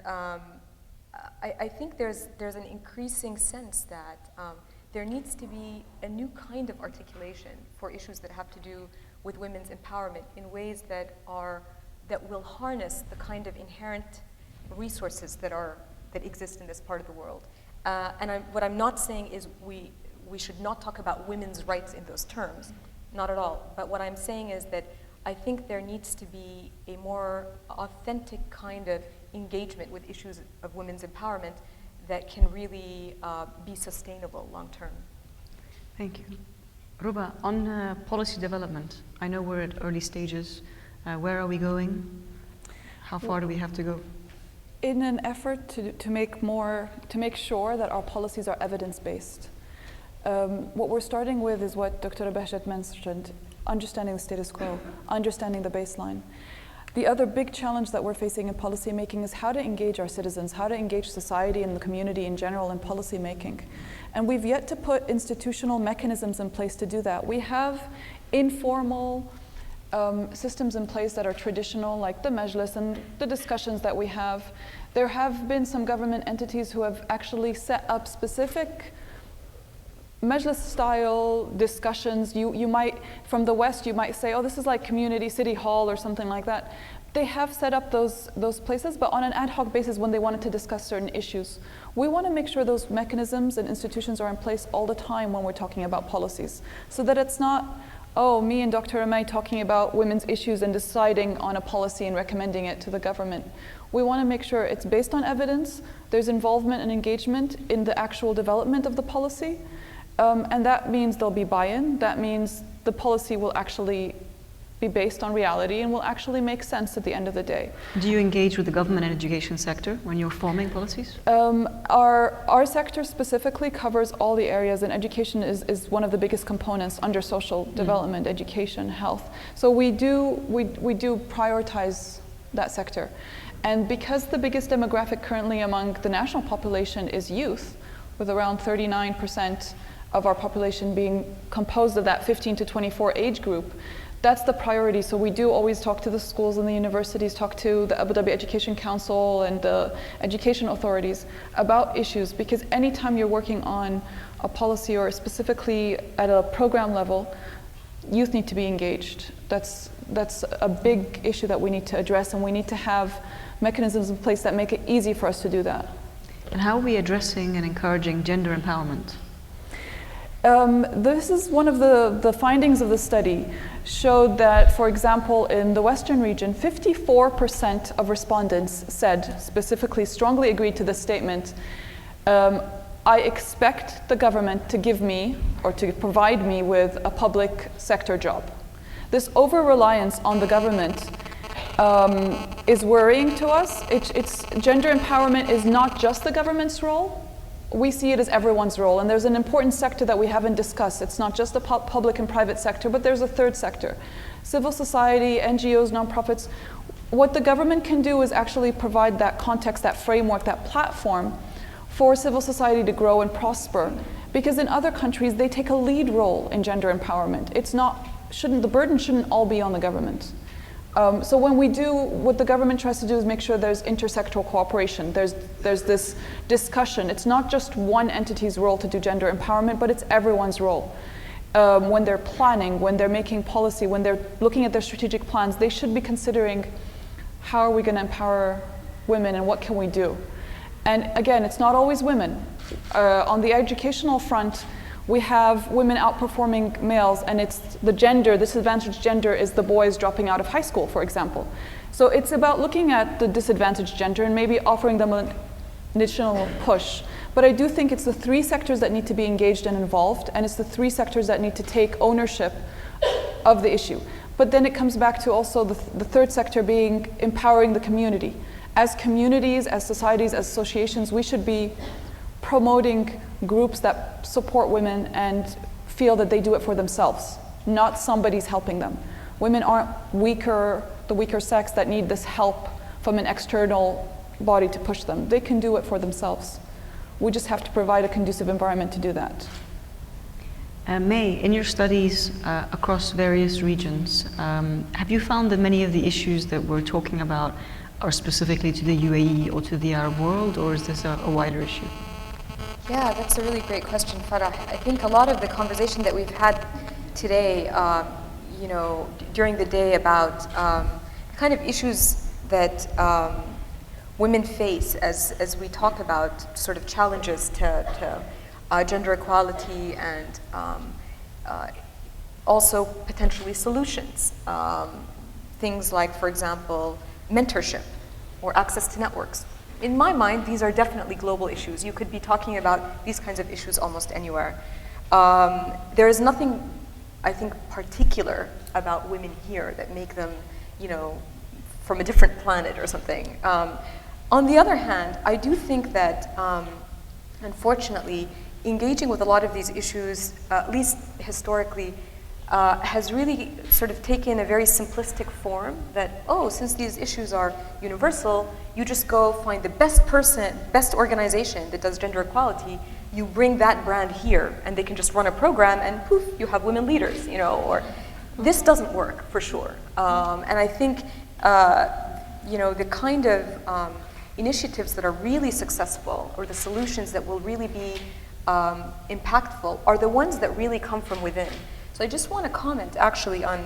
I think there's an increasing sense that there needs to be a new kind of articulation for issues that have to do with women's empowerment in ways that will harness the kind of inherent resources that exist in this part of the world. And what I'm not saying is we should not talk about women's rights in those terms, not at all. But what I'm saying is that I think there needs to be a more authentic kind of engagement with issues of women's empowerment that can really be sustainable long term. Thank you. Ruba, on policy development, I know we're at early stages. Where are we going? How far do we have to go? In an effort to make sure that our policies are evidence-based, what we're starting with is what Dr. Bahjat mentioned: understanding the status quo, understanding the baseline. The other big challenge that we're facing in policy making is how to engage our citizens, how to engage society and the community in general in policy making. And we've yet to put institutional mechanisms in place to do that. We have informal systems in place that are traditional, like the Majlis and the discussions that we have. There have been some government entities who have actually set up specific Majlis-style discussions. You might, from the West, you might say, oh, this is like community city hall or something like that. They have set up those places, but on an ad hoc basis when they wanted to discuss certain issues. We want to make sure those mechanisms and institutions are in place all the time when we're talking about policies, so that it's not, oh, me and Dr. Amay talking about women's issues and deciding on a policy and recommending it to the government. We want to make sure it's based on evidence, there's involvement and engagement in the actual development of the policy. And that means there'll be buy-in. That means the policy will actually be based on reality and will actually make sense at the end of the day. Do you engage with the government and education sector when you're forming policies? Our sector specifically covers all the areas, and education is one of the biggest components under social development, education, health. So we do prioritize that sector. And because the biggest demographic currently among the national population is youth, with around 39% of our population being composed of that 15 to 24 age group, that's the priority. So we do always talk to the schools and the universities, talk to the Abu Dhabi Education Council and the education authorities about issues, because anytime you're working on a policy or specifically at a program level, youth need to be engaged. That's a big issue that we need to address, and we need to have mechanisms in place that make it easy for us to do that. And how are we addressing and encouraging gender empowerment? This is one of the findings of the study, showed that, for example, in the Western region, 54% of respondents said, specifically strongly agreed to this statement, I expect the government to give me or to provide me with a public sector job. This over-reliance on the government is worrying to us. Gender empowerment is not just the government's role. We see it as everyone's role, and there's an important sector that we haven't discussed. It's not just the public and private sector, but there's a third sector. Civil society, NGOs, nonprofits. What the government can do is actually provide that context, that framework, that platform for civil society to grow and prosper. Because in other countries, they take a lead role in gender empowerment. The burden shouldn't all be on the government. So when what the government tries to do is make sure there's intersectoral cooperation. There's this discussion. It's not just one entity's role to do gender empowerment, but it's everyone's role. When they're planning, when they're making policy, when they're looking at their strategic plans, they should be considering, how are we going to empower women and what can we do? And again, it's not always women. On the educational front, we have women outperforming males, and it's the disadvantaged gender is the boys dropping out of high school, for example. So it's about looking at the disadvantaged gender and maybe offering them an additional push. But I do think it's the three sectors that need to be engaged and involved, and it's the three sectors that need to take ownership of the issue. But then it comes back to also the third sector being empowering the community. As communities, as societies, as associations, we should be promoting groups that support women and feel that they do it for themselves, not somebody's helping them. Women aren't the weaker sex that need this help from an external body to push them. They can do it for themselves. We just have to provide a conducive environment to do that. May, in your studies across various regions, have you found that many of the issues that we're talking about are specifically to the UAE or to the Arab world, or is this a wider issue? Yeah, that's a really great question, Farah. I think a lot of the conversation that we've had today, during the day about the kind of issues that women face as we talk about sort of challenges to gender equality and also potentially solutions. Things like, for example, mentorship or access to networks. In my mind, these are definitely global issues. You could be talking about these kinds of issues almost anywhere. There is nothing, I think, particular about women here that make them, from a different planet or something. On the other hand, I do think that, unfortunately, engaging with a lot of these issues, at least historically, has really sort of taken a very simplistic form that, since these issues are universal, you just go find the best person, best organization that does gender equality, you bring that brand here, and they can just run a program, and poof, you have women leaders, or this doesn't work for sure. And I think, the kind of initiatives that are really successful, or the solutions that will really be impactful, are the ones that really come from within. So I just want to comment actually on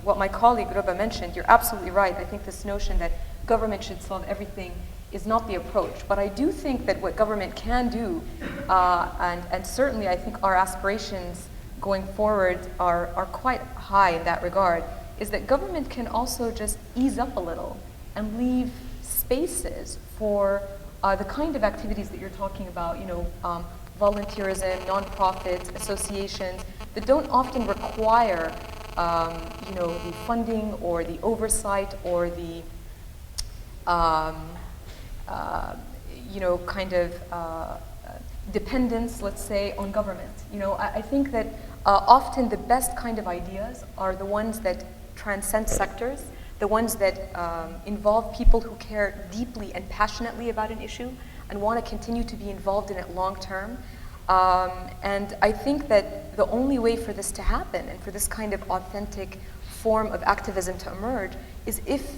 what my colleague Ruba mentioned. You're absolutely right. I think this notion that government should solve everything is not the approach. But I do think that what government can do, and certainly I think our aspirations going forward are quite high in that regard, is that government can also just ease up a little and leave spaces for the kind of activities that you're talking about, volunteerism, nonprofits, associations, that don't often require, the funding or the oversight or the, dependence, let's say, on government. I think that often the best kind of ideas are the ones that transcend sectors, the ones that involve people who care deeply and passionately about an issue and want to continue to be involved in it long term. And I think that the only way for this to happen and for this kind of authentic form of activism to emerge is if,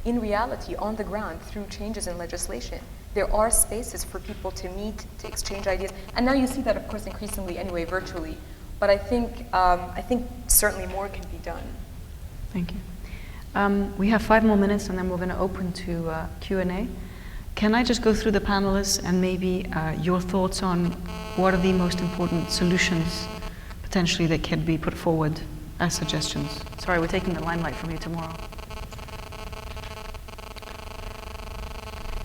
in reality, on the ground, through changes in legislation, there are spaces for people to meet, to exchange ideas. And now you see that, of course, increasingly anyway, virtually. But I think certainly more can be done. Thank you. We have 5 more minutes, and then we're going to open to Q&A. Can I just go through the panelists and maybe your thoughts on what are the most important solutions potentially that can be put forward as suggestions? Sorry, we're taking the limelight from you tomorrow.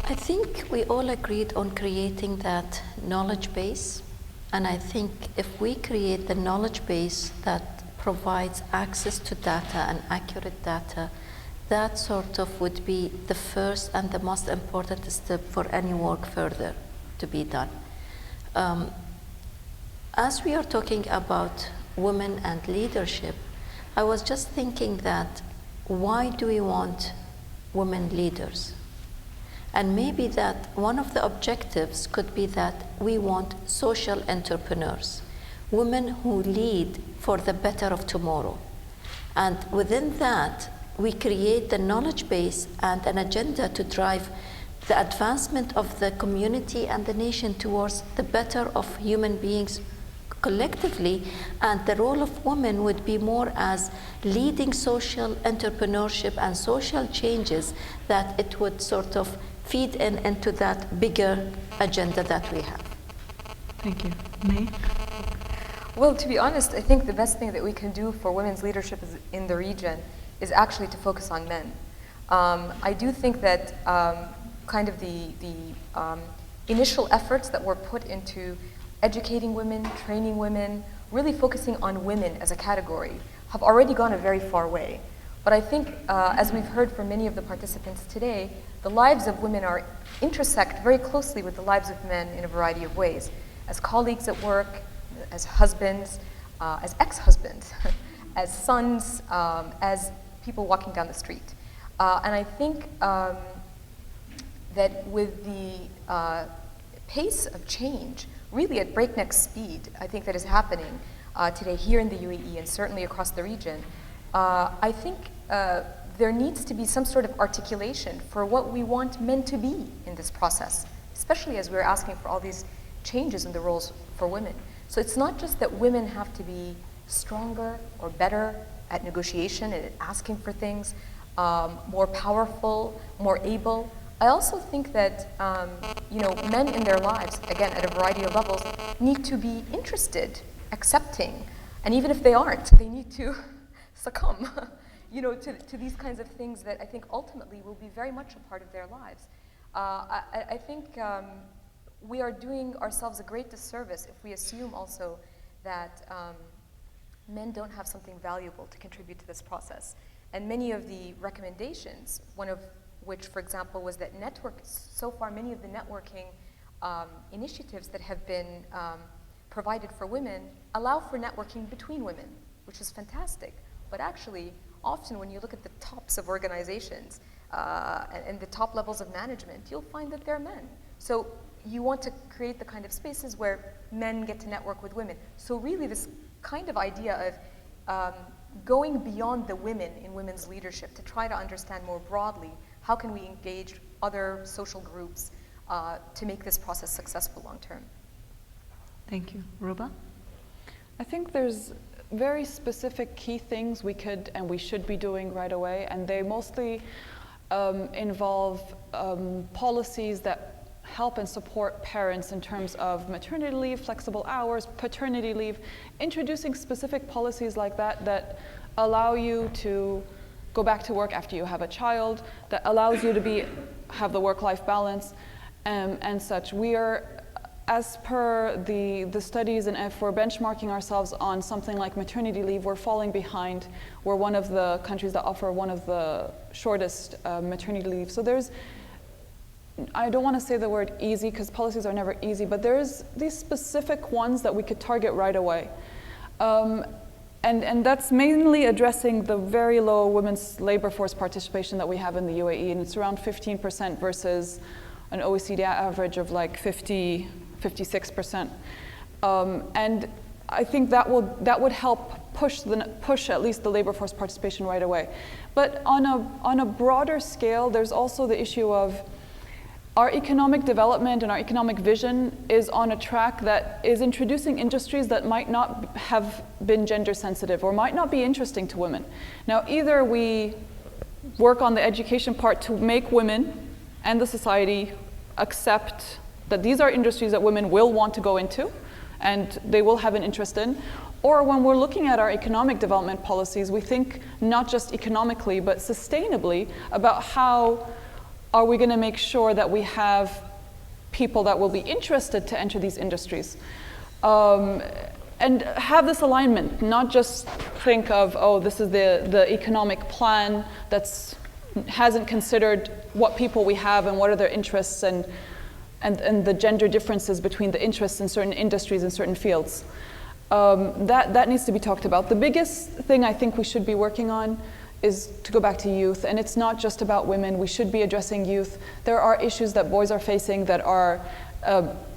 I think we all agreed on creating that knowledge base. And I think if we create the knowledge base that provides access to data and accurate data, that sort of would be the first and the most important step for any work further to be done. As we are talking about women and leadership, I was just thinking that why do we want women leaders? And maybe that one of the objectives could be that we want social entrepreneurs, women who lead for the better of tomorrow. And within that, we create the knowledge base and an agenda to drive the advancement of the community and the nation towards the better of human beings collectively. And the role of women would be more as leading social entrepreneurship and social changes, that it would sort of feed into that bigger agenda that we have. Thank you. May? Well, to be honest, I think the best thing that we can do for women's leadership in the region is actually to focus on men. I do think that kind of the initial efforts that were put into educating women, training women, really focusing on women as a category, have already gone a very far way. But I think, as we've heard from many of the participants today, the lives of women intersect very closely with the lives of men in a variety of ways. As colleagues at work, as husbands, as ex-husbands, as sons, as people walking down the street. And I think that with the pace of change, really at breakneck speed, I think that is happening today here in the UAE and certainly across the region, I think there needs to be some sort of articulation for what we want men to be in this process, especially as we're asking for all these changes in the roles for women. So it's not just that women have to be stronger or better at negotiation and at asking for things, more powerful, more able. I also think that men in their lives, again at a variety of levels, need to be interested, accepting, and even if they aren't, they need to succumb to these kinds of things that I think ultimately will be very much a part of their lives. I think we are doing ourselves a great disservice if we assume also that men don't have something valuable to contribute to this process. And many of the recommendations, one of which, for example, was that so far many of the networking initiatives that have been provided for women allow for networking between women, which is fantastic. But actually, often when you look at the tops of organizations and the top levels of management, you'll find that they're men. So you want to create the kind of spaces where men get to network with women. So really this kind of idea of going beyond the women in women's leadership to try to understand more broadly how can we engage other social groups to make this process successful long term. Thank you. Ruba? I think there's very specific key things we could and we should be doing right away, and they mostly involve policies that help and support parents in terms of maternity leave, flexible hours, paternity leave, introducing specific policies like that allow you to go back to work after you have a child, that allows you to have the work-life balance and such. We are, as per the studies, and if we're benchmarking ourselves on something like maternity leave, we're falling behind. We're one of the countries that offer one of the shortest maternity leave. So I don't want to say the word easy because policies are never easy, but there's these specific ones that we could target right away. And that's mainly addressing the very low women's labor force participation that we have in the UAE, and it's around 15% versus an OECD average of like 56%. And I think that would help push at least the labor force participation right away. But on a broader scale, there's also the issue of our economic development and our economic vision is on a track that is introducing industries that might not have been gender sensitive or might not be interesting to women. Now, either we work on the education part to make women and the society accept that these are industries that women will want to go into and they will have an interest in, or when we're looking at our economic development policies, we think not just economically but sustainably about how are we going to make sure that we have people that will be interested to enter these industries? And have this alignment, not just think of, oh, this is the economic plan that hasn't considered what people we have and what are their interests and the gender differences between the interests in certain industries and certain fields. That needs to be talked about. The biggest thing I think we should be working on is to go back to youth, and it's not just about women. We should be addressing youth. There are issues that boys are facing that are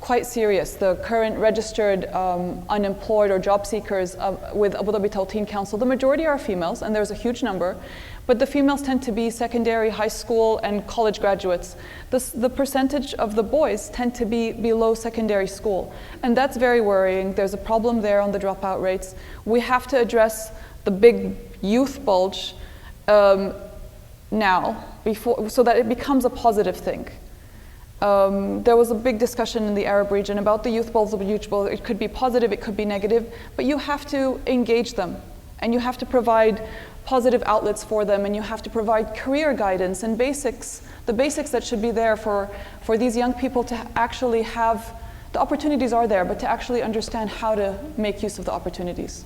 quite serious. The current registered unemployed or job seekers with Abu Dhabi Talteen Council, the majority are females, and there's a huge number, but the females tend to be secondary, high school, and college graduates. The percentage of the boys tend to be below secondary school, and that's very worrying. There's a problem there on the dropout rates. We have to address the big youth bulge now, so that it becomes a positive thing. There was a big discussion in the Arab region about the youth bulge. It could be positive, it could be negative, but you have to engage them, and you have to provide positive outlets for them, and you have to provide career guidance and the basics that should be there for these young people to actually have, the opportunities are there, but to actually understand how to make use of the opportunities.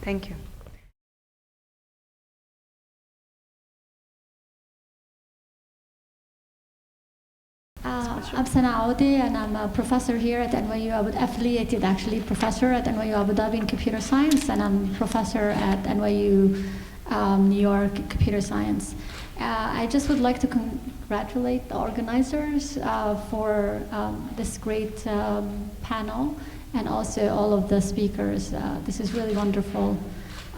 Thank you. I'm Sana Audi, and I'm a professor here at NYU, affiliated actually professor at NYU Abu Dhabi in computer science, and I'm professor at NYU New York computer science. I just would like to congratulate the organizers for this great panel, and also all of the speakers. This is really wonderful.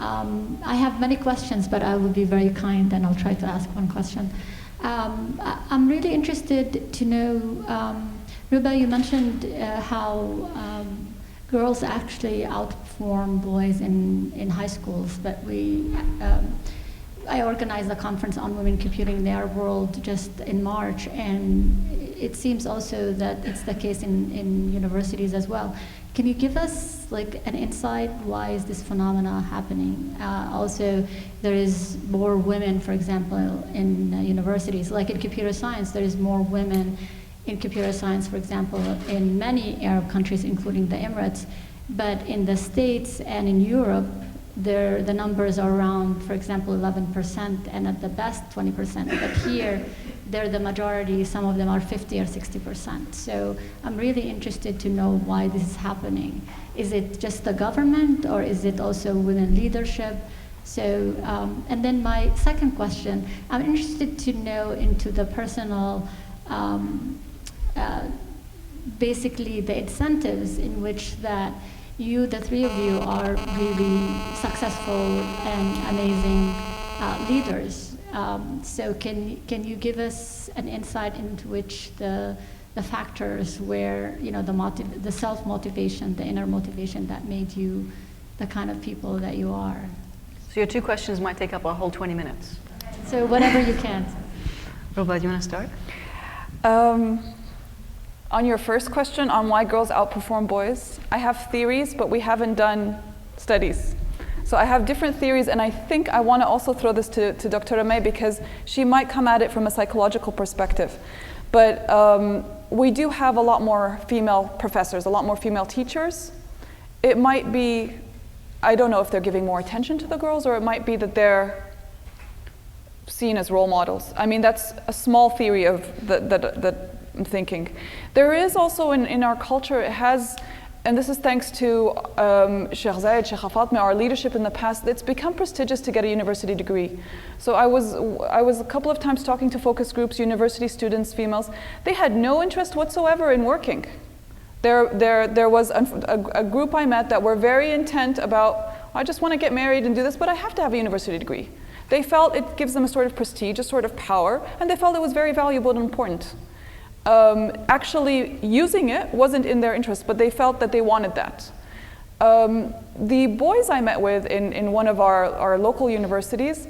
I have many questions, but I will be very kind and I'll try to ask one question. I'm really interested to know, Ruba, you mentioned how girls actually outperform boys in high schools, but I organized a conference on women computing in the Arab world just in March, and it seems also that it's the case in universities as well. Can you give us like an insight? Why is this phenomena happening? Also, there is more women, for example, in universities. Like in computer science, there is more women in computer science, for example, in many Arab countries, including the Emirates. But in the States and in Europe, the numbers are around, for example, 11%, and at the best, 20%. But here, they're the majority. Some of them are 50 or 60%. So I'm really interested to know why this is happening. Is it just the government, or is it also women leadership? So, and then my second question, I'm interested to know into the personal, basically the incentives in which that you, the three of you, are really successful and amazing leaders. So can you give us an insight into which the factors where, you know, the self-motivation, the inner motivation that made you the kind of people that you are? So your two questions might take up a whole 20 minutes. So whatever you can. Ruba, do you want to start? On your first question on why girls outperform boys, I have theories, but we haven't done studies. So I have different theories, and I think I want to also throw this to Dr. May, because she might come at it from a psychological perspective. But we do have a lot more female professors, a lot more female teachers. It might be, I don't know if they're giving more attention to the girls, or it might be that they're seen as role models. I mean, that's a small theory of that I'm thinking. There is also in our culture, it has, and this is thanks to Sheikh Zayed, Sheikh Fatma, our leadership in the past, it's become prestigious to get a university degree. So I was a couple of times talking to focus groups, university students, females. They had no interest whatsoever in working. There was a group I met that were very intent about, I just want to get married and do this, but I have to have a university degree. They felt it gives them a sort of prestige, a sort of power, and they felt it was very valuable and important. Actually using it wasn't in their interest, but they felt that they wanted that. The boys I met with in one of our local universities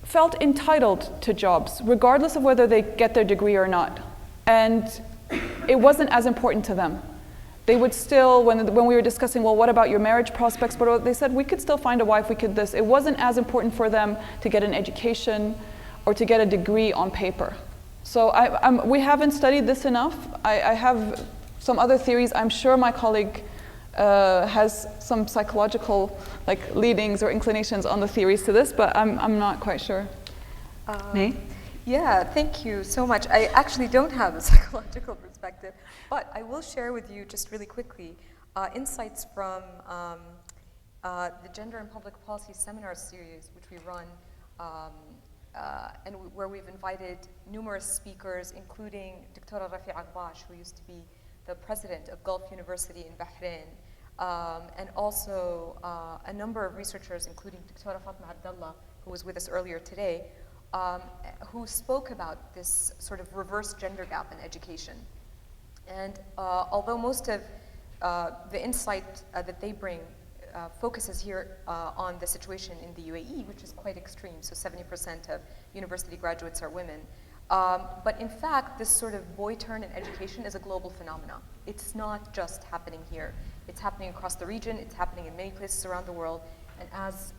felt entitled to jobs, regardless of whether they get their degree or not. And it wasn't as important to them. They would still, when we were discussing, well, what about your marriage prospects? But they said, we could still find a wife, we could this. It wasn't as important for them to get an education or to get a degree on paper. So we haven't studied this enough. I have some other theories. I'm sure my colleague has some psychological leadings or inclinations on the theories to this, but I'm not quite sure. Me? Yeah, thank you so much. I actually don't have a psychological perspective, but I will share with you just really quickly insights from the Gender and Public Policy Seminar Series, which we run, and where we've invited numerous speakers, including Dr. Rafi Agbash, who used to be the president of Gulf University in Bahrain, and also a number of researchers, including Dr. Fatma Abdallah, who was with us earlier today, who spoke about this sort of reverse gender gap in education. And although most of the insight that they bring focuses here on the situation in the UAE, which is quite extreme, so 70% of university graduates are women. But in fact, this sort of boy turn in education is a global phenomenon. It's not just happening here. It's happening across the region, it's happening in many places around the world. And as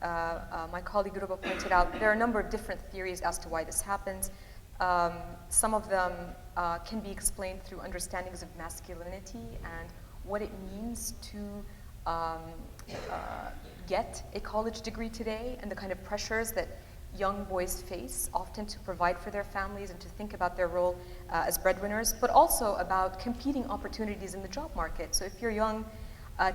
my colleague Ruba pointed out, there are a number of different theories as to why this happens. Some of them can be explained through understandings of masculinity and what it means to get a college degree today, and the kind of pressures that young boys face, often to provide for their families and to think about their role as breadwinners, but also about competing opportunities in the job market. So if you're young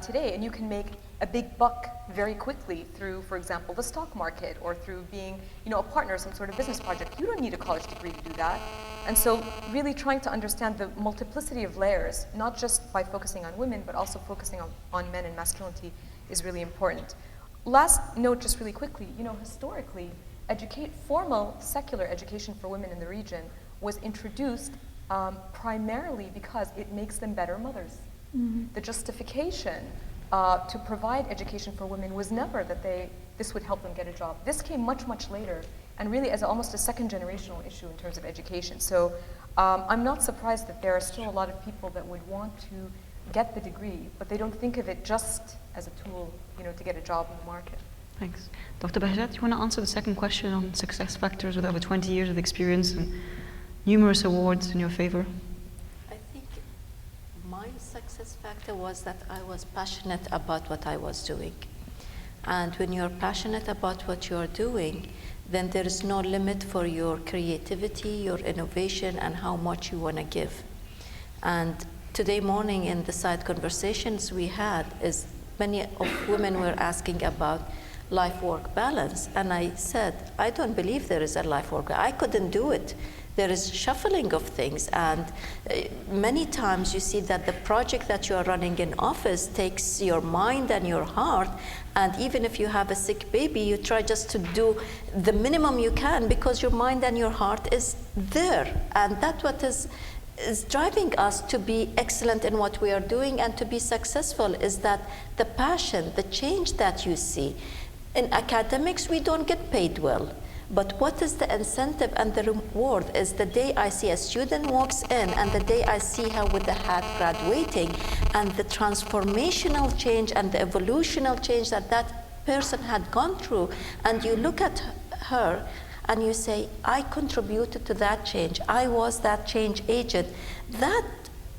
today and you can make a big buck very quickly through, for example, the stock market or through being, a partner in some sort of business project, you don't need a college degree to do that. And so really trying to understand the multiplicity of layers, not just by focusing on women, but also focusing on men and masculinity is really important. Last note, just really quickly, historically, formal secular education for women in the region was introduced primarily because it makes them better mothers. Mm-hmm. The justification to provide education for women was never that this would help them get a job. This came much, much later, and really as almost a second generational issue in terms of education. So I'm not surprised that there are still a lot of people that would want to get the degree, but they don't think of it just as a tool, to get a job in the market. Thanks. Dr. Bahjat, you want to answer the second question on success factors with over 20 years of experience and numerous awards in your favor? I think my success factor was that I was passionate about what I was doing. And when you're passionate about what you're doing, then there is no limit for your creativity, your innovation, and how much you want to give. And today morning in the side conversations we had, is many of women were asking about life-work balance. And I said, I don't believe there is a life-work. I couldn't do it. There is shuffling of things. And many times you see that the project that you are running in office takes your mind and your heart. And even if you have a sick baby, you try just to do the minimum you can because your mind and your heart is there. And that's what is driving us to be excellent in what we are doing and to be successful, is that the passion, the change that you see. In academics, we don't get paid well. But what is the incentive and the reward is the day I see a student walks in and the day I see her with the hat graduating, and the transformational change and the evolutional change that that person had gone through. And you look at her and you say, I contributed to that change. I was that change agent. That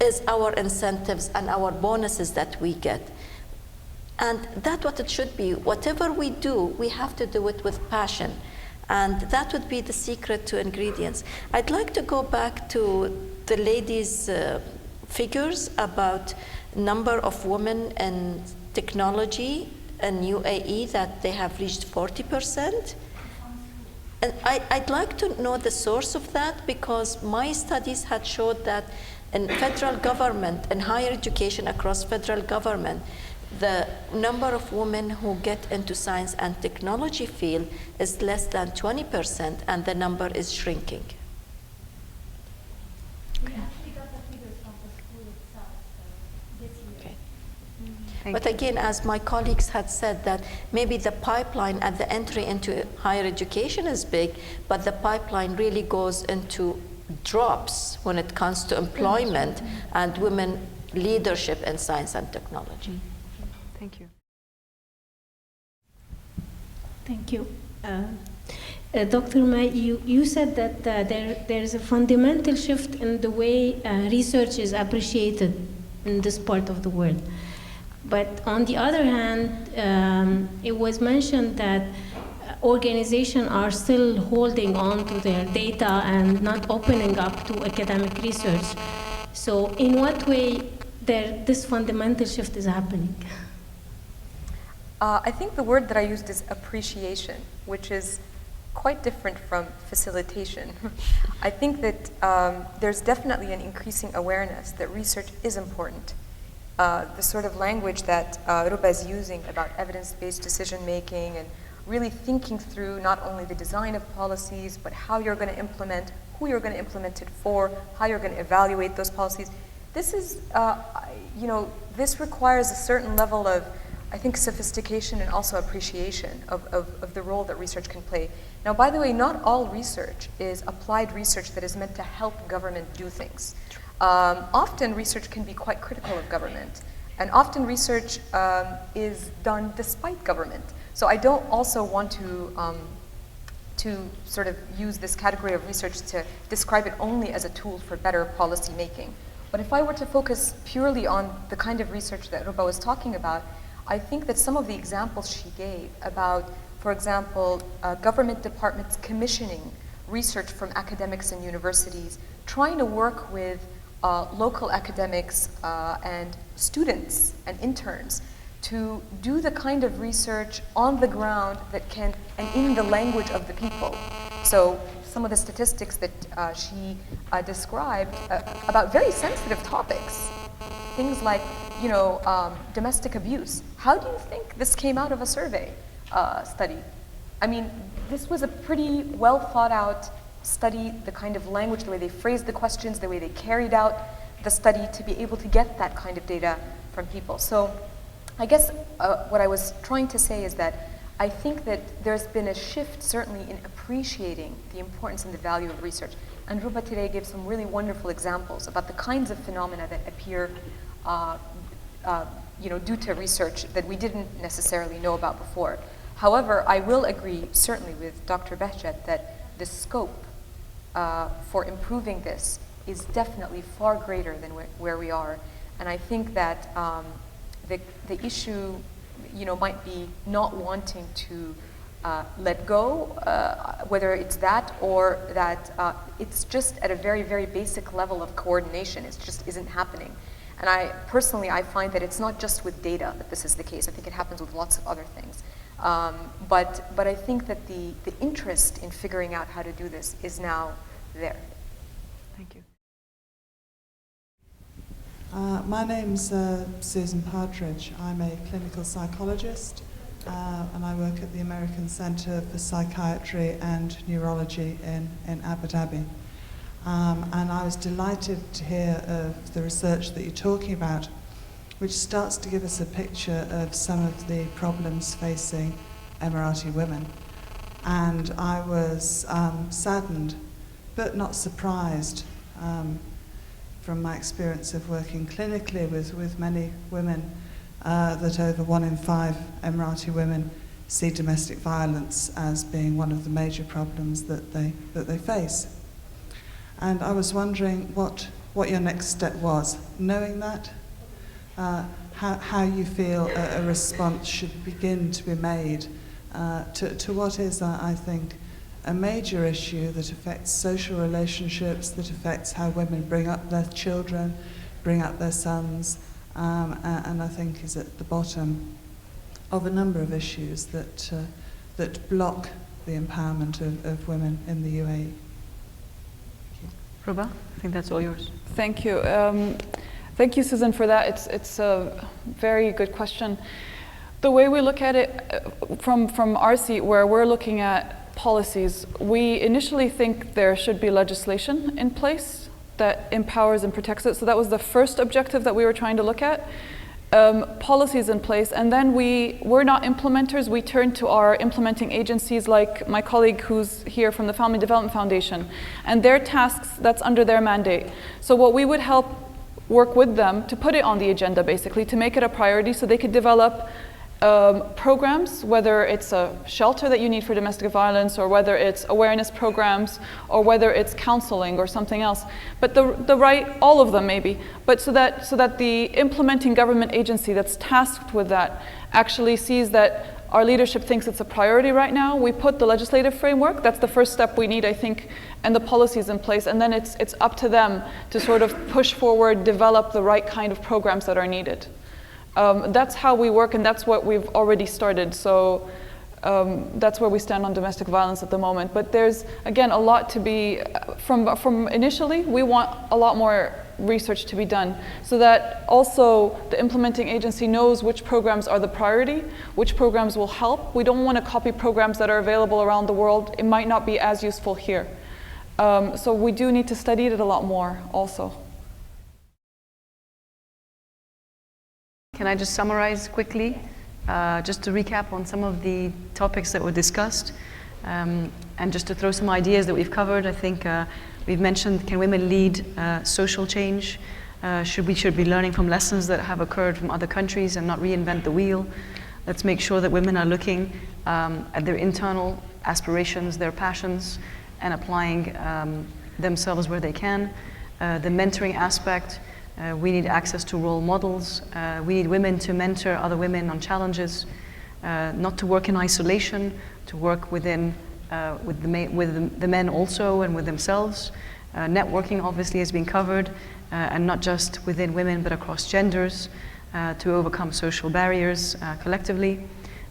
is our incentives and our bonuses that we get. And that's what it should be. Whatever we do, we have to do it with passion. And that would be the secret to ingredients. I'd like to go back to the ladies' figures about number of women in technology in UAE, that they have reached 40%. And I'd like to know the source of that, because my studies had showed that in federal government, in higher education across federal government, the number of women who get into science and technology field is less than 20%, and the number is shrinking. We actually got the figures from the school itself, so this year. Okay. But again, as my colleagues had said, that maybe the pipeline at the entry into higher education is big, but the pipeline really goes into drops when it comes to employment and women leadership in science and technology. Thank you. Thank you. Dr. May, you said that there is a fundamental shift in the way research is appreciated in this part of the world. But on the other hand, it was mentioned that organizations are still holding on to their data and not opening up to academic research. So in what way this fundamental shift is happening? I think the word that I used is appreciation, which is quite different from facilitation. I think that there's definitely an increasing awareness that research is important. The sort of language that Ruba is using about evidence-based decision-making and really thinking through not only the design of policies, but how you're going to implement, who you're going to implement it for, how you're going to evaluate those policies. This is, this requires a certain level of, I think, sophistication and also appreciation of the role that research can play. Now, by the way, not all research is applied research that is meant to help government do things. Often research can be quite critical of government, and often research is done despite government. So I don't also want to sort of use this category of research to describe it only as a tool for better policy making. But if I were to focus purely on the kind of research that Ruba was talking about, I think that some of the examples she gave about For example, government departments commissioning research from academics and universities, trying to work with local academics and students and interns to do the kind of research on the ground that can, and in the language of the people. So some of the statistics that she described about very sensitive topics, things like, domestic abuse. How do you think this came out of a survey study? I mean, this was a pretty well thought out study, the kind of language, the way they phrased the questions, the way they carried out the study to be able to get that kind of data from people. So I guess what I was trying to say is that I think that there's been a shift certainly in appreciating the importance and the value of research. And Ruba today gave some really wonderful examples about the kinds of phenomena that appear due to research that we didn't necessarily know about before. However, I will agree certainly with Dr. Behjat that the scope for improving this is definitely far greater than where we are. And I think that the issue, might be not wanting to let go, whether it's that or that it's just at a very, very basic level of coordination. It just isn't happening. And I find that it's not just with data that this is the case. I think it happens with lots of other things. But I think that the interest in figuring out how to do this is now there. Thank you. My name's Susan Partridge. I'm a clinical psychologist and I work at the American Center for Psychiatry and Neurology in Abu Dhabi. And I was delighted to hear of the research that you're talking about, which starts to give us a picture of some of the problems facing Emirati women. And I was saddened, but not surprised, from my experience of working clinically with many women, that over 1 in 5 Emirati women see domestic violence as being one of the major problems that they face. And I was wondering what your next step was, knowing that, how you feel a response should begin to be made to what is, I think, a major issue that affects social relationships, that affects how women bring up their children, bring up their sons, and I think is at the bottom of a number of issues that block the empowerment of women in the UAE. Ruba, I think that's all yours. Thank you. Thank you, Susan, for that. It's a very good question. The way we look at it from our seat, where we're looking at policies, we initially think there should be legislation in place that empowers and protects it. So that was the first objective that we were trying to look at. Policies in place, and then we're not implementers. We turn to our implementing agencies, like my colleague who's here from the Family Development Foundation, and their tasks, that's under their mandate. So what we would help work with them to put it on the agenda, basically, to make it a priority so they could develop programs, whether it's a shelter that you need for domestic violence, or whether it's awareness programs, or whether it's counseling or something else. But the right, all of them maybe, but so that the implementing government agency that's tasked with that actually sees that our leadership thinks it's a priority right now. We put the legislative framework, that's the first step we need, I think, and the policies in place, and then it's up to them to sort of push forward, develop the right kind of programs that are needed. That's how we work, and that's what we've already started. So that's where we stand on domestic violence at the moment. But there's, again, a lot to be, from initially, we want a lot more research to be done so that also the implementing agency knows which programs are the priority, which programs will help. We don't want to copy programs that are available around the world. It might not be as useful here. So we do need to study it a lot more also. Can I just summarize quickly, just to recap on some of the topics that were discussed, and just to throw some ideas that we've covered. I think we've mentioned, can women lead social change? Should we be learning from lessons that have occurred from other countries and not reinvent the wheel? Let's make sure that women are looking at their internal aspirations, their passions, and applying themselves where they can. The mentoring aspect. We need access to role models. We need women to mentor other women on challenges. not to work in isolation, to work within, with the men also and with themselves. Networking obviously has been covered, and not just within women but across genders, to overcome social barriers collectively.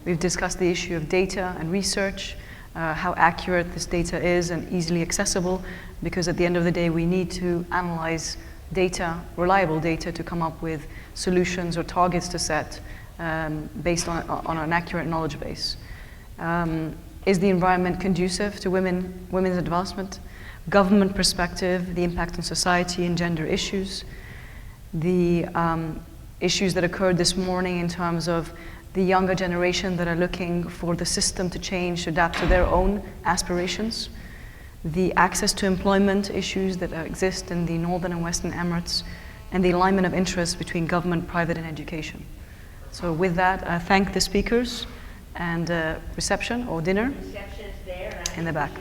We've discussed the issue of data and research, how accurate this data is and easily accessible, because at the end of the day we need to analyze data, reliable data, to come up with solutions or targets to set based on an accurate knowledge base. Is the environment conducive to women's advancement? Government perspective, the impact on society and gender issues. The issues that occurred this morning in terms of the younger generation that are looking for the system to change, to adapt to their own aspirations. The access to employment issues that exist in the Northern and Western Emirates, and the alignment of interests between government, private, and education. So with that, I thank the speakers, and reception or dinner Reception's there. in the back.